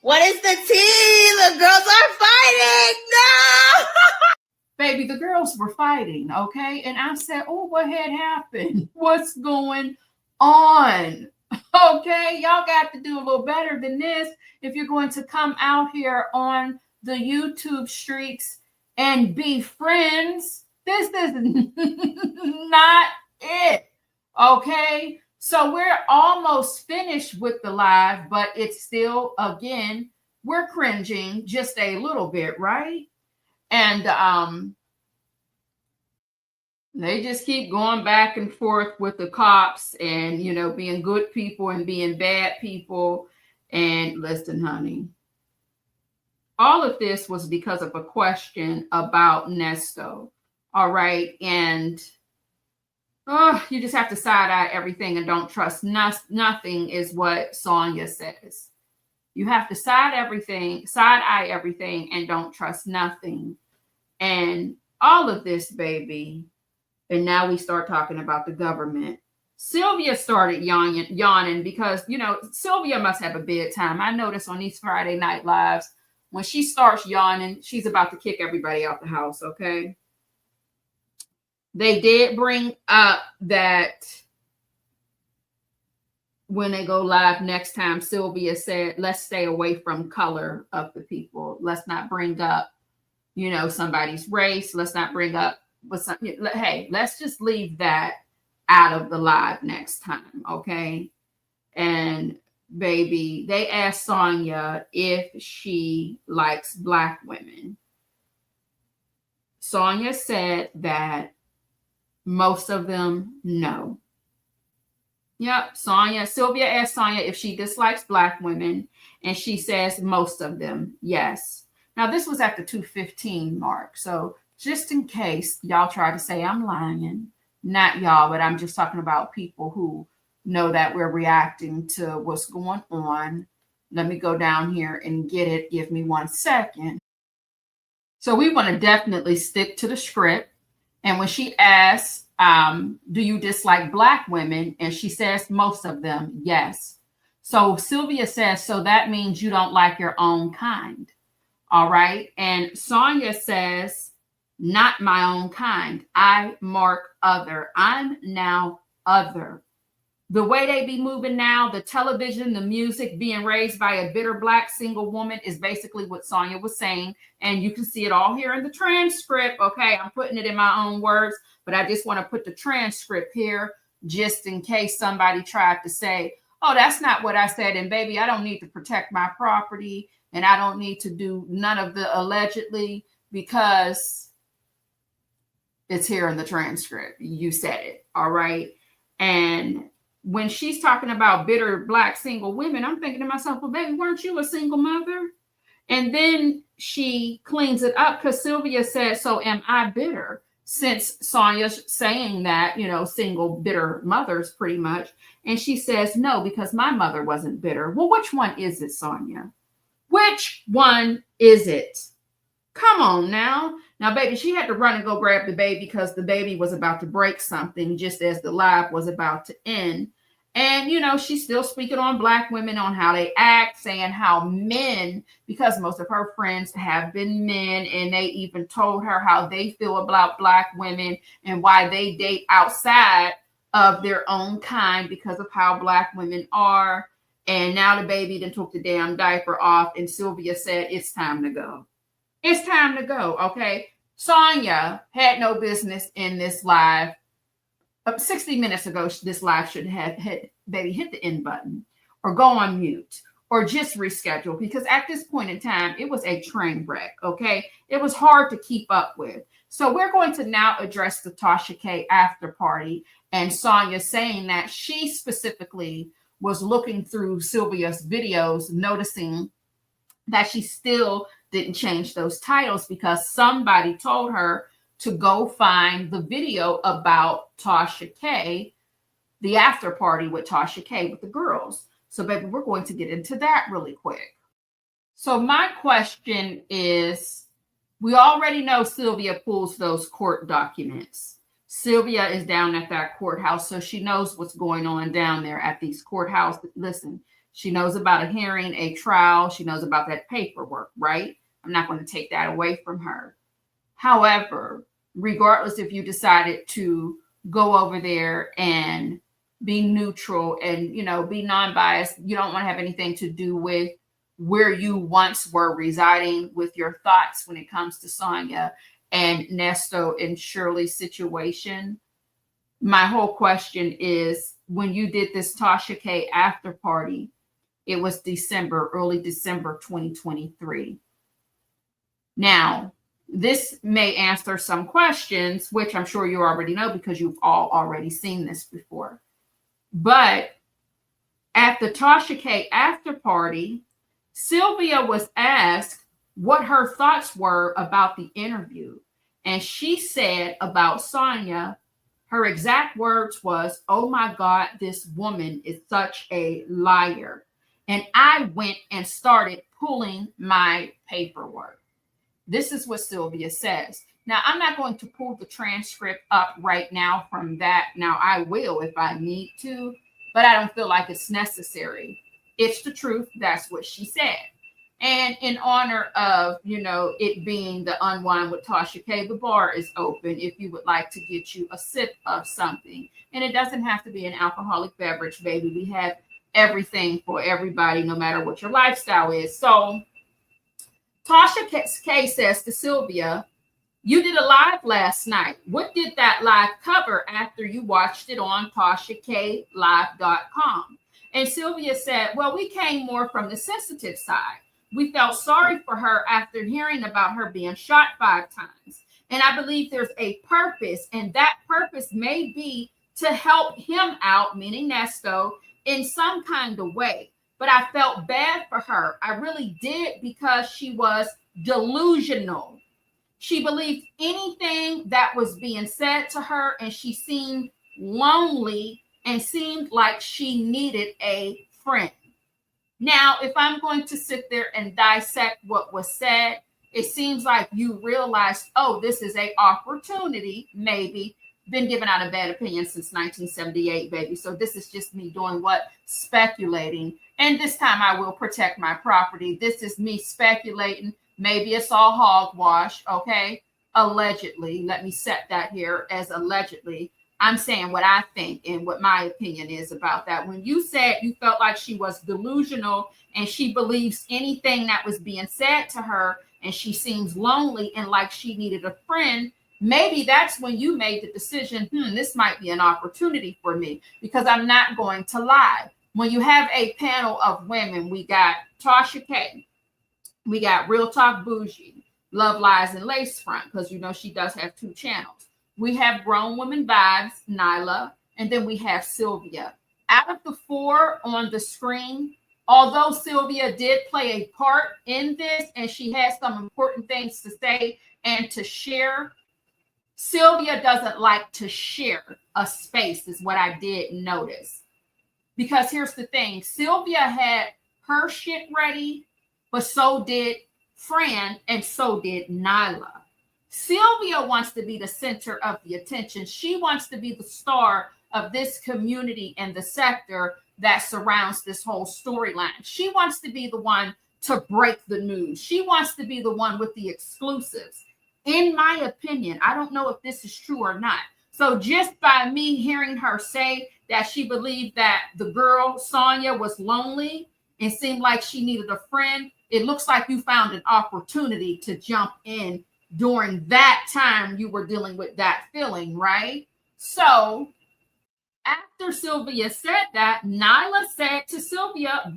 S4: What is the tea? The girls are fighting! No!
S1: Baby, the girls girls were fighting, okay? And I said, oh, what had happened? What's going on? Okay, y'all got to do a little better than this if you're going to come out here on the YouTube streets and be friends. This is not it, okay? So we're almost finished with the live, but it's still, again, we're cringing just a little bit, right? And they just keep going back and forth with the cops and, you know, being good people and being bad people. And listen, honey, all of this was because of a question about Nesto. All right. And you just have to side eye everything and don't trust nothing is what Sonya says. You have to side eye everything and don't trust nothing. And all of this, baby. And now we start talking about the government. Sylvia started yawning because, you know, Sylvia must have a bedtime. I notice on these Friday night lives, when she starts yawning, she's about to kick everybody out the house, okay? They did bring up that when they go live next time, Sylvia said, let's stay away from color of the people. Let's not bring up, you know, somebody's race. Let's not bring up, hey, let's just leave that out of the live next time, okay? And baby, they asked Sonya if she likes Black women. Sonya said that most of them, no. Yep, Sylvia asked Sonya if she dislikes Black women, and she says most of them, yes. Now, this was at the 2:15 mark, so just in case y'all try to say I'm lying, not y'all, but I'm just talking about people who know that we're reacting to what's going on. Let me go down here and get it. Give me 1 second. So we want to definitely stick to the script. And when she asks, do you dislike Black women? And she says most of them, yes. So Sylvia says, so that means you don't like your own kind. All right. And Sonya says, not my own kind. I mark other. I'm now other. The way they be moving now, the television, the music being raised by a bitter Black single woman is basically what Sonya was saying. And you can see it all here in the transcript. Okay, I'm putting it in my own words, but I just want to put the transcript here just in case somebody tried to say, oh, that's not what I said. And baby, I don't need to protect my property and I don't need to do none of the allegedly because it's here in the transcript. You said it. All right. And when she's talking about bitter Black single women, I'm thinking to myself, well, baby, weren't you a single mother? And then she cleans it up because Sylvia said, so am I bitter? Since Sonya's saying that, you know, single bitter mothers pretty much. And she says, no, because my mother wasn't bitter. Well, which one is it, Sonya? Which one is it? Come on now. Now, baby, she had to run and go grab the baby because the baby was about to break something just as the live was about to end. And, you know, she's still speaking on Black women, on how they act, saying how men, because most of her friends have been men, and they even told her how they feel about Black women and why they date outside of their own kind because of how Black women are. And now the baby then took the damn diaper off, and Sylvia said, it's time to go. It's time to go, okay? Sonya had no business in this live. 60 minutes ago, this live should have hit the end button or go on mute or just reschedule because at this point in time, it was a train wreck, okay? It was hard to keep up with. So we're going to now address the Tasha K after party and Sonya saying that she specifically was looking through Sylvia's videos, noticing that she still didn't change those titles because somebody told her to go find the video about Tasha K, the after party with Tasha K with the girls. So, baby, we're going to get into that really quick. So my question is, we already know Sylvia pulls those court documents. Sylvia is down at that courthouse, so she knows what's going on down there at these courthouses. Listen, she knows about a hearing, a trial. She knows about that paperwork, right? I'm not going to take that away from her. However, regardless if you decided to go over there and be neutral and, be non-biased. You don't want to have anything to do with where you once were residing with your thoughts when it comes to Sonya and Nesto and Shirley's situation. My whole question is, when you did this Tasha K after party, it was early December 2023. Now, this may answer some questions, which I'm sure you already know because you've all already seen this before. But at the Tasha K after party, Sylvia was asked what her thoughts were about the interview. And she said about Sonya, her exact words was, "Oh my God, this woman is such a liar." And I went and started pulling my paperwork. This is what Sylvia says. Now, I'm not going to pull the transcript up right now from that. Now, I will if I need to, but I don't feel like it's necessary. It's the truth. That's what she said. And in honor of, it being the Unwind with Tasha K, the bar is open if you would like to get you a sip of something. And it doesn't have to be an alcoholic beverage, baby. We have everything for everybody, no matter what your lifestyle is. So Tasha K says to Sylvia, "You did a live last night. What did that live cover after you watched it on TashaKLive.com?" And Sylvia said, "Well, we came more from the sensitive side. We felt sorry for her after hearing about her being shot 5 times. And I believe there's a purpose, and that purpose may be to help him out," meaning Nesto, "in some kind of way. But I felt bad for her. I really did, because she was delusional. She believed anything that was being said to her, and she seemed lonely and seemed like she needed a friend." Now, if I'm going to sit there and dissect what was said, it seems like you realized, oh, this is an opportunity, maybe. Been giving out a bad opinion since 1978, baby. So this is just me doing what? Speculating. And this time I will protect my property. This is me speculating. Maybe it's all hogwash, okay? Allegedly. Let me set that here as allegedly. I'm saying what I think and what my opinion is about that. When you said you felt like she was delusional and she believes anything that was being said to her, and she seems lonely and like she needed a friend, maybe that's when you made the decision, this might be an opportunity for me, because I'm not going to lie. When you have a panel of women, we got Tasha K, we got Real Talk Bougie, Love Lies and Lace Front, because she does have 2 channels. We have Grown Women Vibes, Nyla, and then we have Sylvia. Out of the 4 on the screen, although Sylvia did play a part in this and she has some important things to say and to share, Sylvia doesn't like to share a space, is what I did notice. Because here's the thing, Sylvia had her shit ready, but so did Fran and so did Nyla. Sylvia wants to be the center of the attention. She wants to be the star of this community and the sector that surrounds this whole storyline. She wants to be the one to break the news. She wants to be the one with the exclusives. In my opinion, I don't know if this is true or not. So just by me hearing her say that she believed that the girl, Sonya, was lonely and seemed like she needed a friend, it looks like you found an opportunity to jump in during that time you were dealing with that feeling, right? So after Sylvia said that, Nyla said to Sylvia,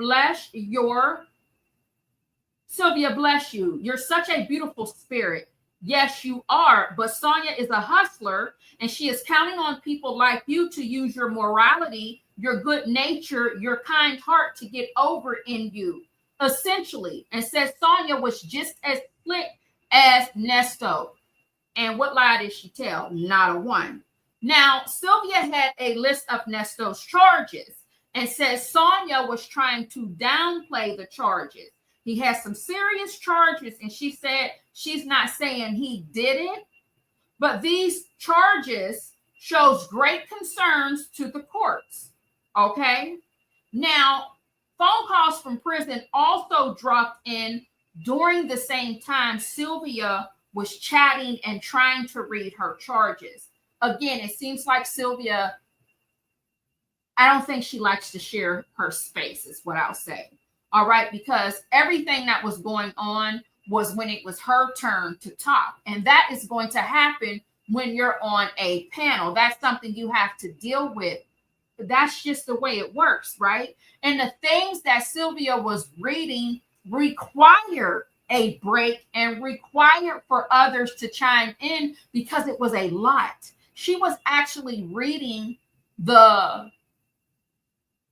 S1: Sylvia, bless you. You're such a beautiful spirit. Yes, you are. But Sonya is a hustler, and she is counting on people like you to use your morality, your good nature, your kind heart to get over in you, essentially. And says Sonya was just as slick as Nesto. And what lie did she tell? Not a one. Now, Sylvia had a list of Nesto's charges and says Sonya was trying to downplay the charges. He has some serious charges, and she said she's not saying he did it, but these charges shows great concerns to the courts. Okay? Now, phone calls from prison also dropped in during the same time Sylvia was chatting and trying to read her charges. Again, it seems like Sylvia, I don't think she likes to share her space, is what I'll say. All right, because everything that was going on was when it was her turn to talk. And that is going to happen when you're on a panel. That's something you have to deal with. That's just the way it works, right? And the things that Sylvia was reading required a break and required for others to chime in because it was a lot. She was actually reading the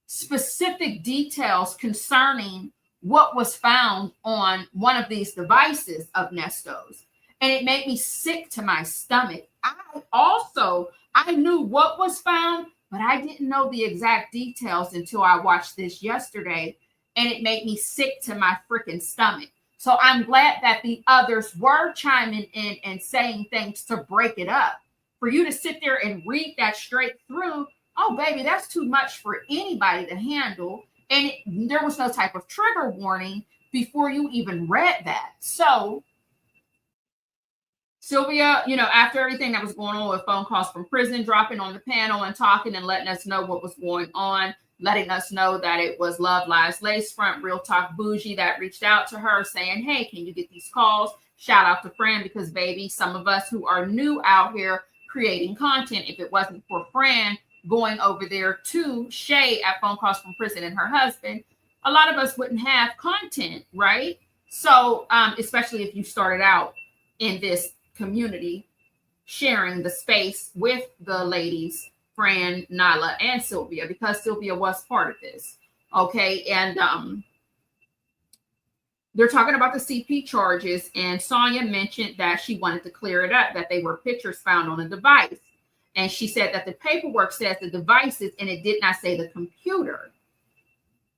S1: specific details concerning what was found on one of these devices of Nesto's. And it made me sick to my stomach. I knew what was found, but I didn't know the exact details until I watched this yesterday. And it made me sick to my freaking stomach. So I'm glad that the others were chiming in and saying things to break it up. For you to sit there and read that straight through, oh, baby, that's too much for anybody to handle. And there was no type of trigger warning before you even read that. So Sylvia, after everything that was going on with phone calls from prison, dropping on the panel and talking and letting us know what was going on, letting us know that it was Love Lives Lacefront, Real Talk Bougie that reached out to her saying, hey, can you get these calls? Shout out to Fran, because baby, some of us who are new out here creating content, if it wasn't for Fran going over there to Shay at Phone Calls from Prison and her husband, a lot of us wouldn't have content, right? So especially if you started out in this community, sharing the space with the ladies, Fran, Nyla, and Sylvia, because Sylvia was part of this. Okay. And they're talking about the CP charges, and Sonya mentioned that she wanted to clear it up, that they were pictures found on a device. And she said that the paperwork says the devices, and it did not say the computer.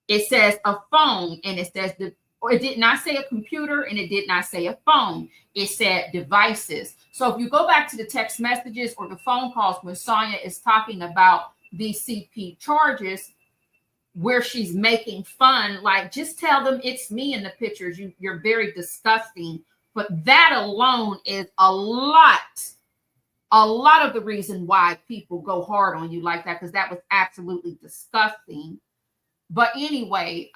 S1: It says a phone, and it says it did not say a computer, and it did not say a phone. It said devices. So if you go back to the text messages or the phone calls when Sonya is talking about these CP charges, where she's making fun, like, just tell them it's me in the pictures. You're very disgusting. But that alone is a lot of the reason why people go hard on you like that, because that was absolutely disgusting. But anyway,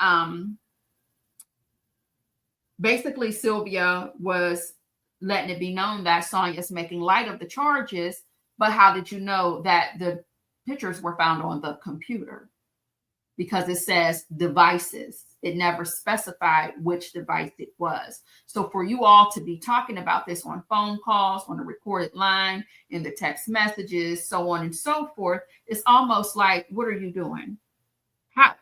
S1: basically Sylvia was letting it be known that Sonya is making light of the charges, but how did you know that the pictures were found on the computer? Because it says devices. It never specified which device it was. So for you all to be talking about this on phone calls, on a recorded line, in the text messages, so on and so forth, it's almost like, what are you doing?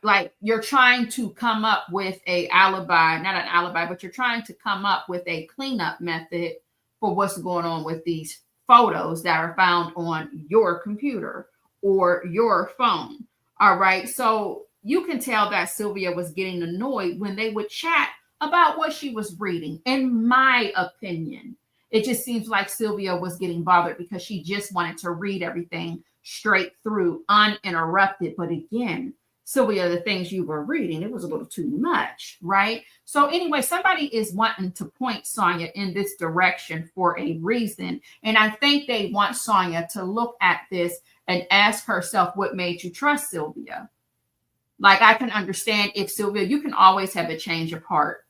S1: Like, you're trying to come up with a alibi, not an alibi, but you're trying to come up with a cleanup method for what's going on with these photos that are found on your computer or your phone. All right. So you can tell that Sylvia was getting annoyed when they would chat about what she was reading. In my opinion, it just seems like Sylvia was getting bothered because she just wanted to read everything straight through uninterrupted. But again, Sylvia, the things you were reading, it was a little too much, right? So anyway, somebody is wanting to point Sonya in this direction for a reason. And I think they want Sonya to look at this and ask herself, what made you trust Sylvia? Like, I can understand if Sylvia, you can always have a change of heart.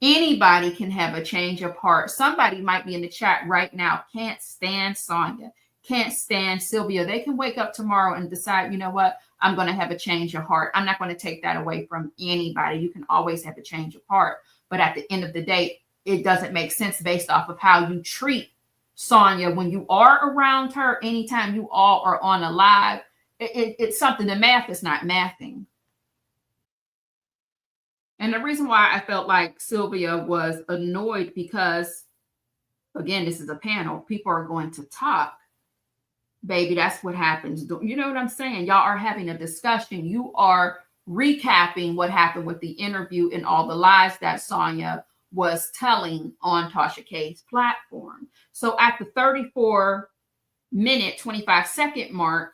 S1: Anybody can have a change of heart. Somebody might be in the chat right now, can't stand Sonya, can't stand Sylvia. They can wake up tomorrow and decide, you know what? I'm going to have a change of heart. I'm not going to take that away from anybody. You can always have a change of heart. But at the end of the day, it doesn't make sense based off of how you treat Sonya when you are around her. Anytime you all are on a live, it's something. The math is not mathing. And the reason why I felt like Sylvia was annoyed, because, again, this is a panel. People are going to talk. Baby, that's what happens. You know what I'm saying? Y'all are having a discussion. You are recapping what happened with the interview and all the lies that Sonya was telling on Tasha K's platform. So at the 34-minute, 25-second mark,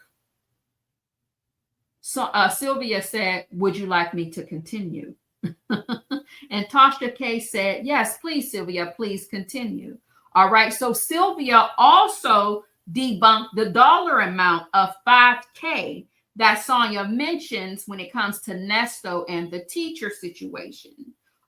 S1: Sylvia said, would you like me to continue? And Tasha K said, yes, please, Sylvia, please continue. All right. So Sylvia also debunked the dollar amount of $5K that Sonya mentions when it comes to Nesto and the teacher situation.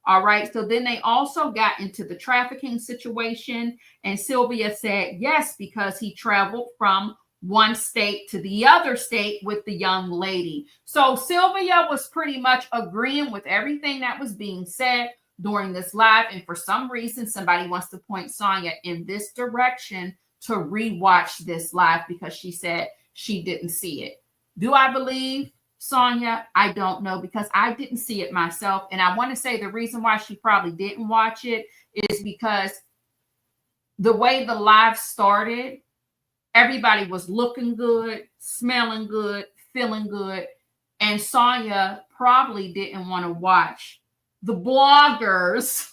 S1: All right. So then they also got into the trafficking situation. And Sylvia said yes, because he traveled from one state to the other state with the young lady. So Sylvia was pretty much agreeing with everything that was being said during this live. And for some reason, somebody wants to point Sonya in this direction to rewatch this live because she said she didn't see it. Do I believe Sonya? I don't know, because I didn't see it myself. And I want to say the reason why she probably didn't watch it is because the way the live started, everybody was looking good, smelling good, feeling good. And Sonya probably didn't want to watch the bloggers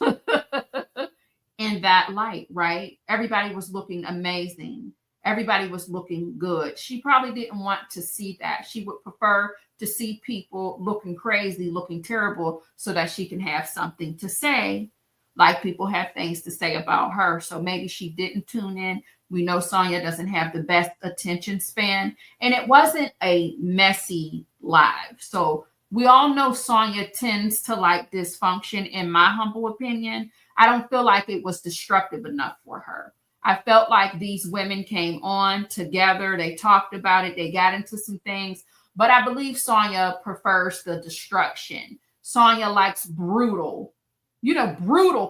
S1: in that light, right? Everybody was looking amazing. Everybody was looking good. She probably didn't want to see that. She would prefer to see people looking crazy, looking terrible, so that she can have something to say, like people have things to say about her. So maybe she didn't tune in. We know Sonya doesn't have the best attention span, and it wasn't a messy live. So we all know Sonya tends to like dysfunction, in my humble opinion. I don't feel like it was destructive enough for her. I felt like these women came on together. They talked about it. They got into some things. But I believe Sonya prefers the destruction. Sonya likes brutal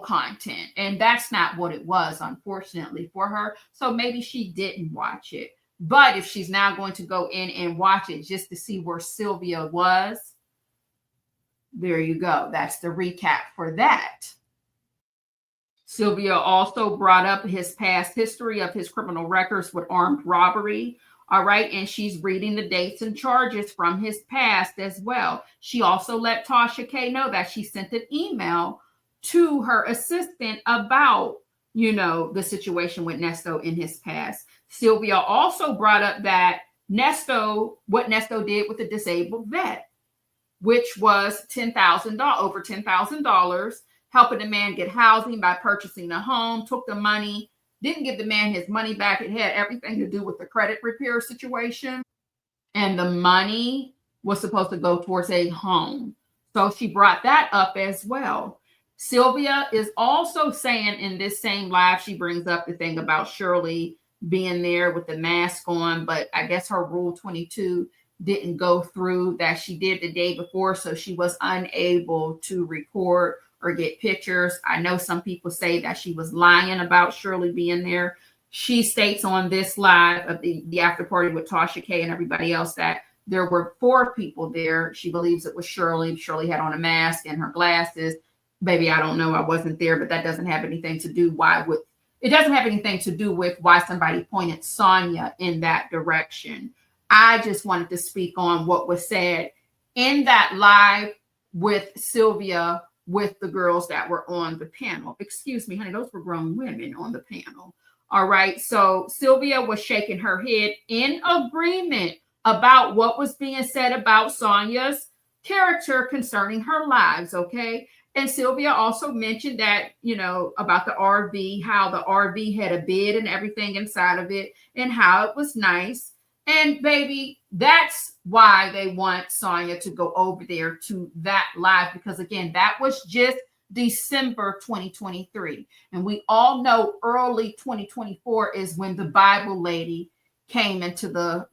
S1: content. And that's not what it was, unfortunately, for her. So maybe she didn't watch it. But if she's now going to go in and watch it just to see where Sylvia was, there you go. That's the recap for that. Sylvia also brought up his past history of his criminal records with armed robbery. All right. And she's reading the dates and charges from his past as well. She also let Tasha K know that she sent an email to her assistant about, the situation with Nesto in his past. Sylvia also brought up that what Nesto did with the disabled vet, which was over $10,000, helping the man get housing by purchasing a home, took the money, didn't give the man his money back. It had everything to do with the credit repair situation. And the money was supposed to go towards a home. So she brought that up as well. Sylvia is also saying in this same live, she brings up the thing about Shirley being there with the mask on, but I guess her Rule 22 didn't go through that she did the day before, so she was unable to record or get pictures. I know some people say that she was lying about Shirley being there. She states on this live of the after party with Tasha K and everybody else that there were 4 people there. She believes it was Shirley. Shirley had on a mask and her glasses. Baby, I don't know. I wasn't there, but that doesn't have anything to do with why somebody pointed Sonya in that direction. I just wanted to speak on what was said in that live with Sylvia, with the girls that were on the panel. Excuse me, honey, those were grown women on the panel. All right. So Sylvia was shaking her head in agreement about what was being said about Sonya's character concerning her lives. Okay. And Sylvia also mentioned that, about the RV, how the RV had a bed and everything inside of it and how it was nice. And baby, that's why they want Sonya to go over there to that live, because again, that was just December 2023. And we all know early 2024 is when the Bible lady came into the,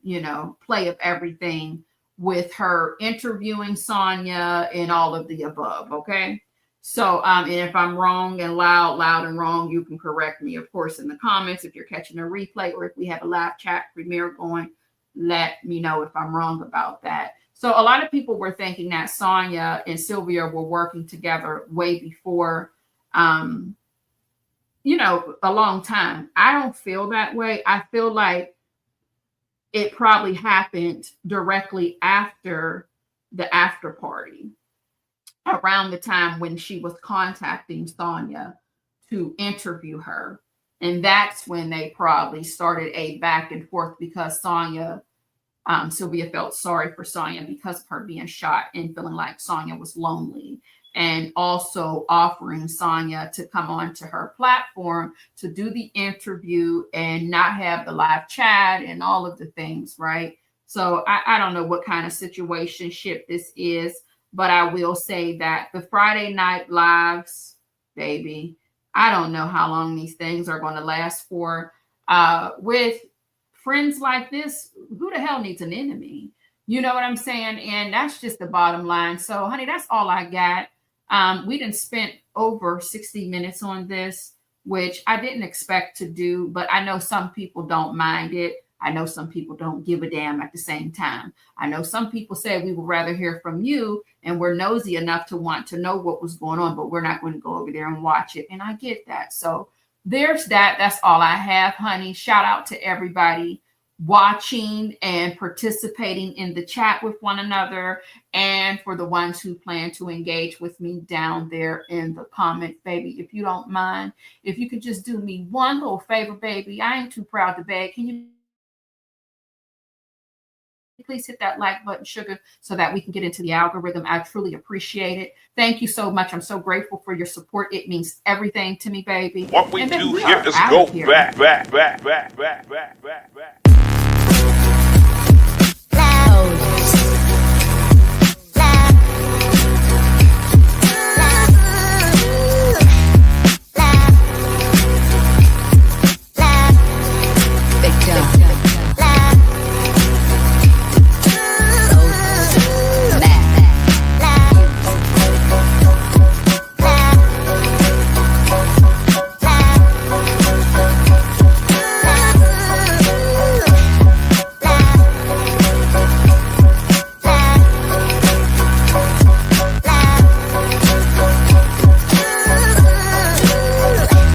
S1: play of everything with her interviewing Sonya and all of the above. Okay. So, and if I'm wrong and loud and wrong, you can correct me, of course, in the comments. If you're catching a replay or if we have a live chat premiere going, let me know if I'm wrong about that. So a lot of people were thinking that Sonya and Sylvia were working together way before, a long time. I don't feel that way. I feel like it probably happened directly after the after party, around the time when she was contacting Sonya to interview her. And that's when they probably started a back and forth, because Sylvia felt sorry for Sonya because of her being shot and feeling like Sonya was lonely. and also offering Sonya to come onto her platform to do the interview and not have the live chat and all of the things, right? So I don't know what kind of situationship this is, but I will say that the Friday night lives, baby, I don't know how long these things are going to last for. With friends like this, who the hell needs an enemy? You know what I'm saying? And that's just the bottom line. So, honey, that's all I got. We done spent over 60 minutes on this, which I didn't expect to do, but I know some people don't mind it. I know some people don't give a damn at the same time. I know some people say we would rather hear from you, and we're nosy enough to want to know what was going on, but we're not going to go over there and watch it. And I get that. So there's that. That's all I have, honey. Shout out to everybody watching and participating in the chat with one another, and for the ones who plan to engage with me down there in the comments, baby. If you don't mind, if you could just do me one little favor, baby. I ain't too proud to beg. Can you please hit that like button, sugar, so that we can get into the algorithm? I truly appreciate it. Thank you so much. I'm so grateful for your support. It means everything to me, baby.
S5: What we
S1: And then
S5: do
S1: we
S5: here
S1: are
S5: is
S1: out
S5: go
S1: of here.
S5: back.
S2: Loud.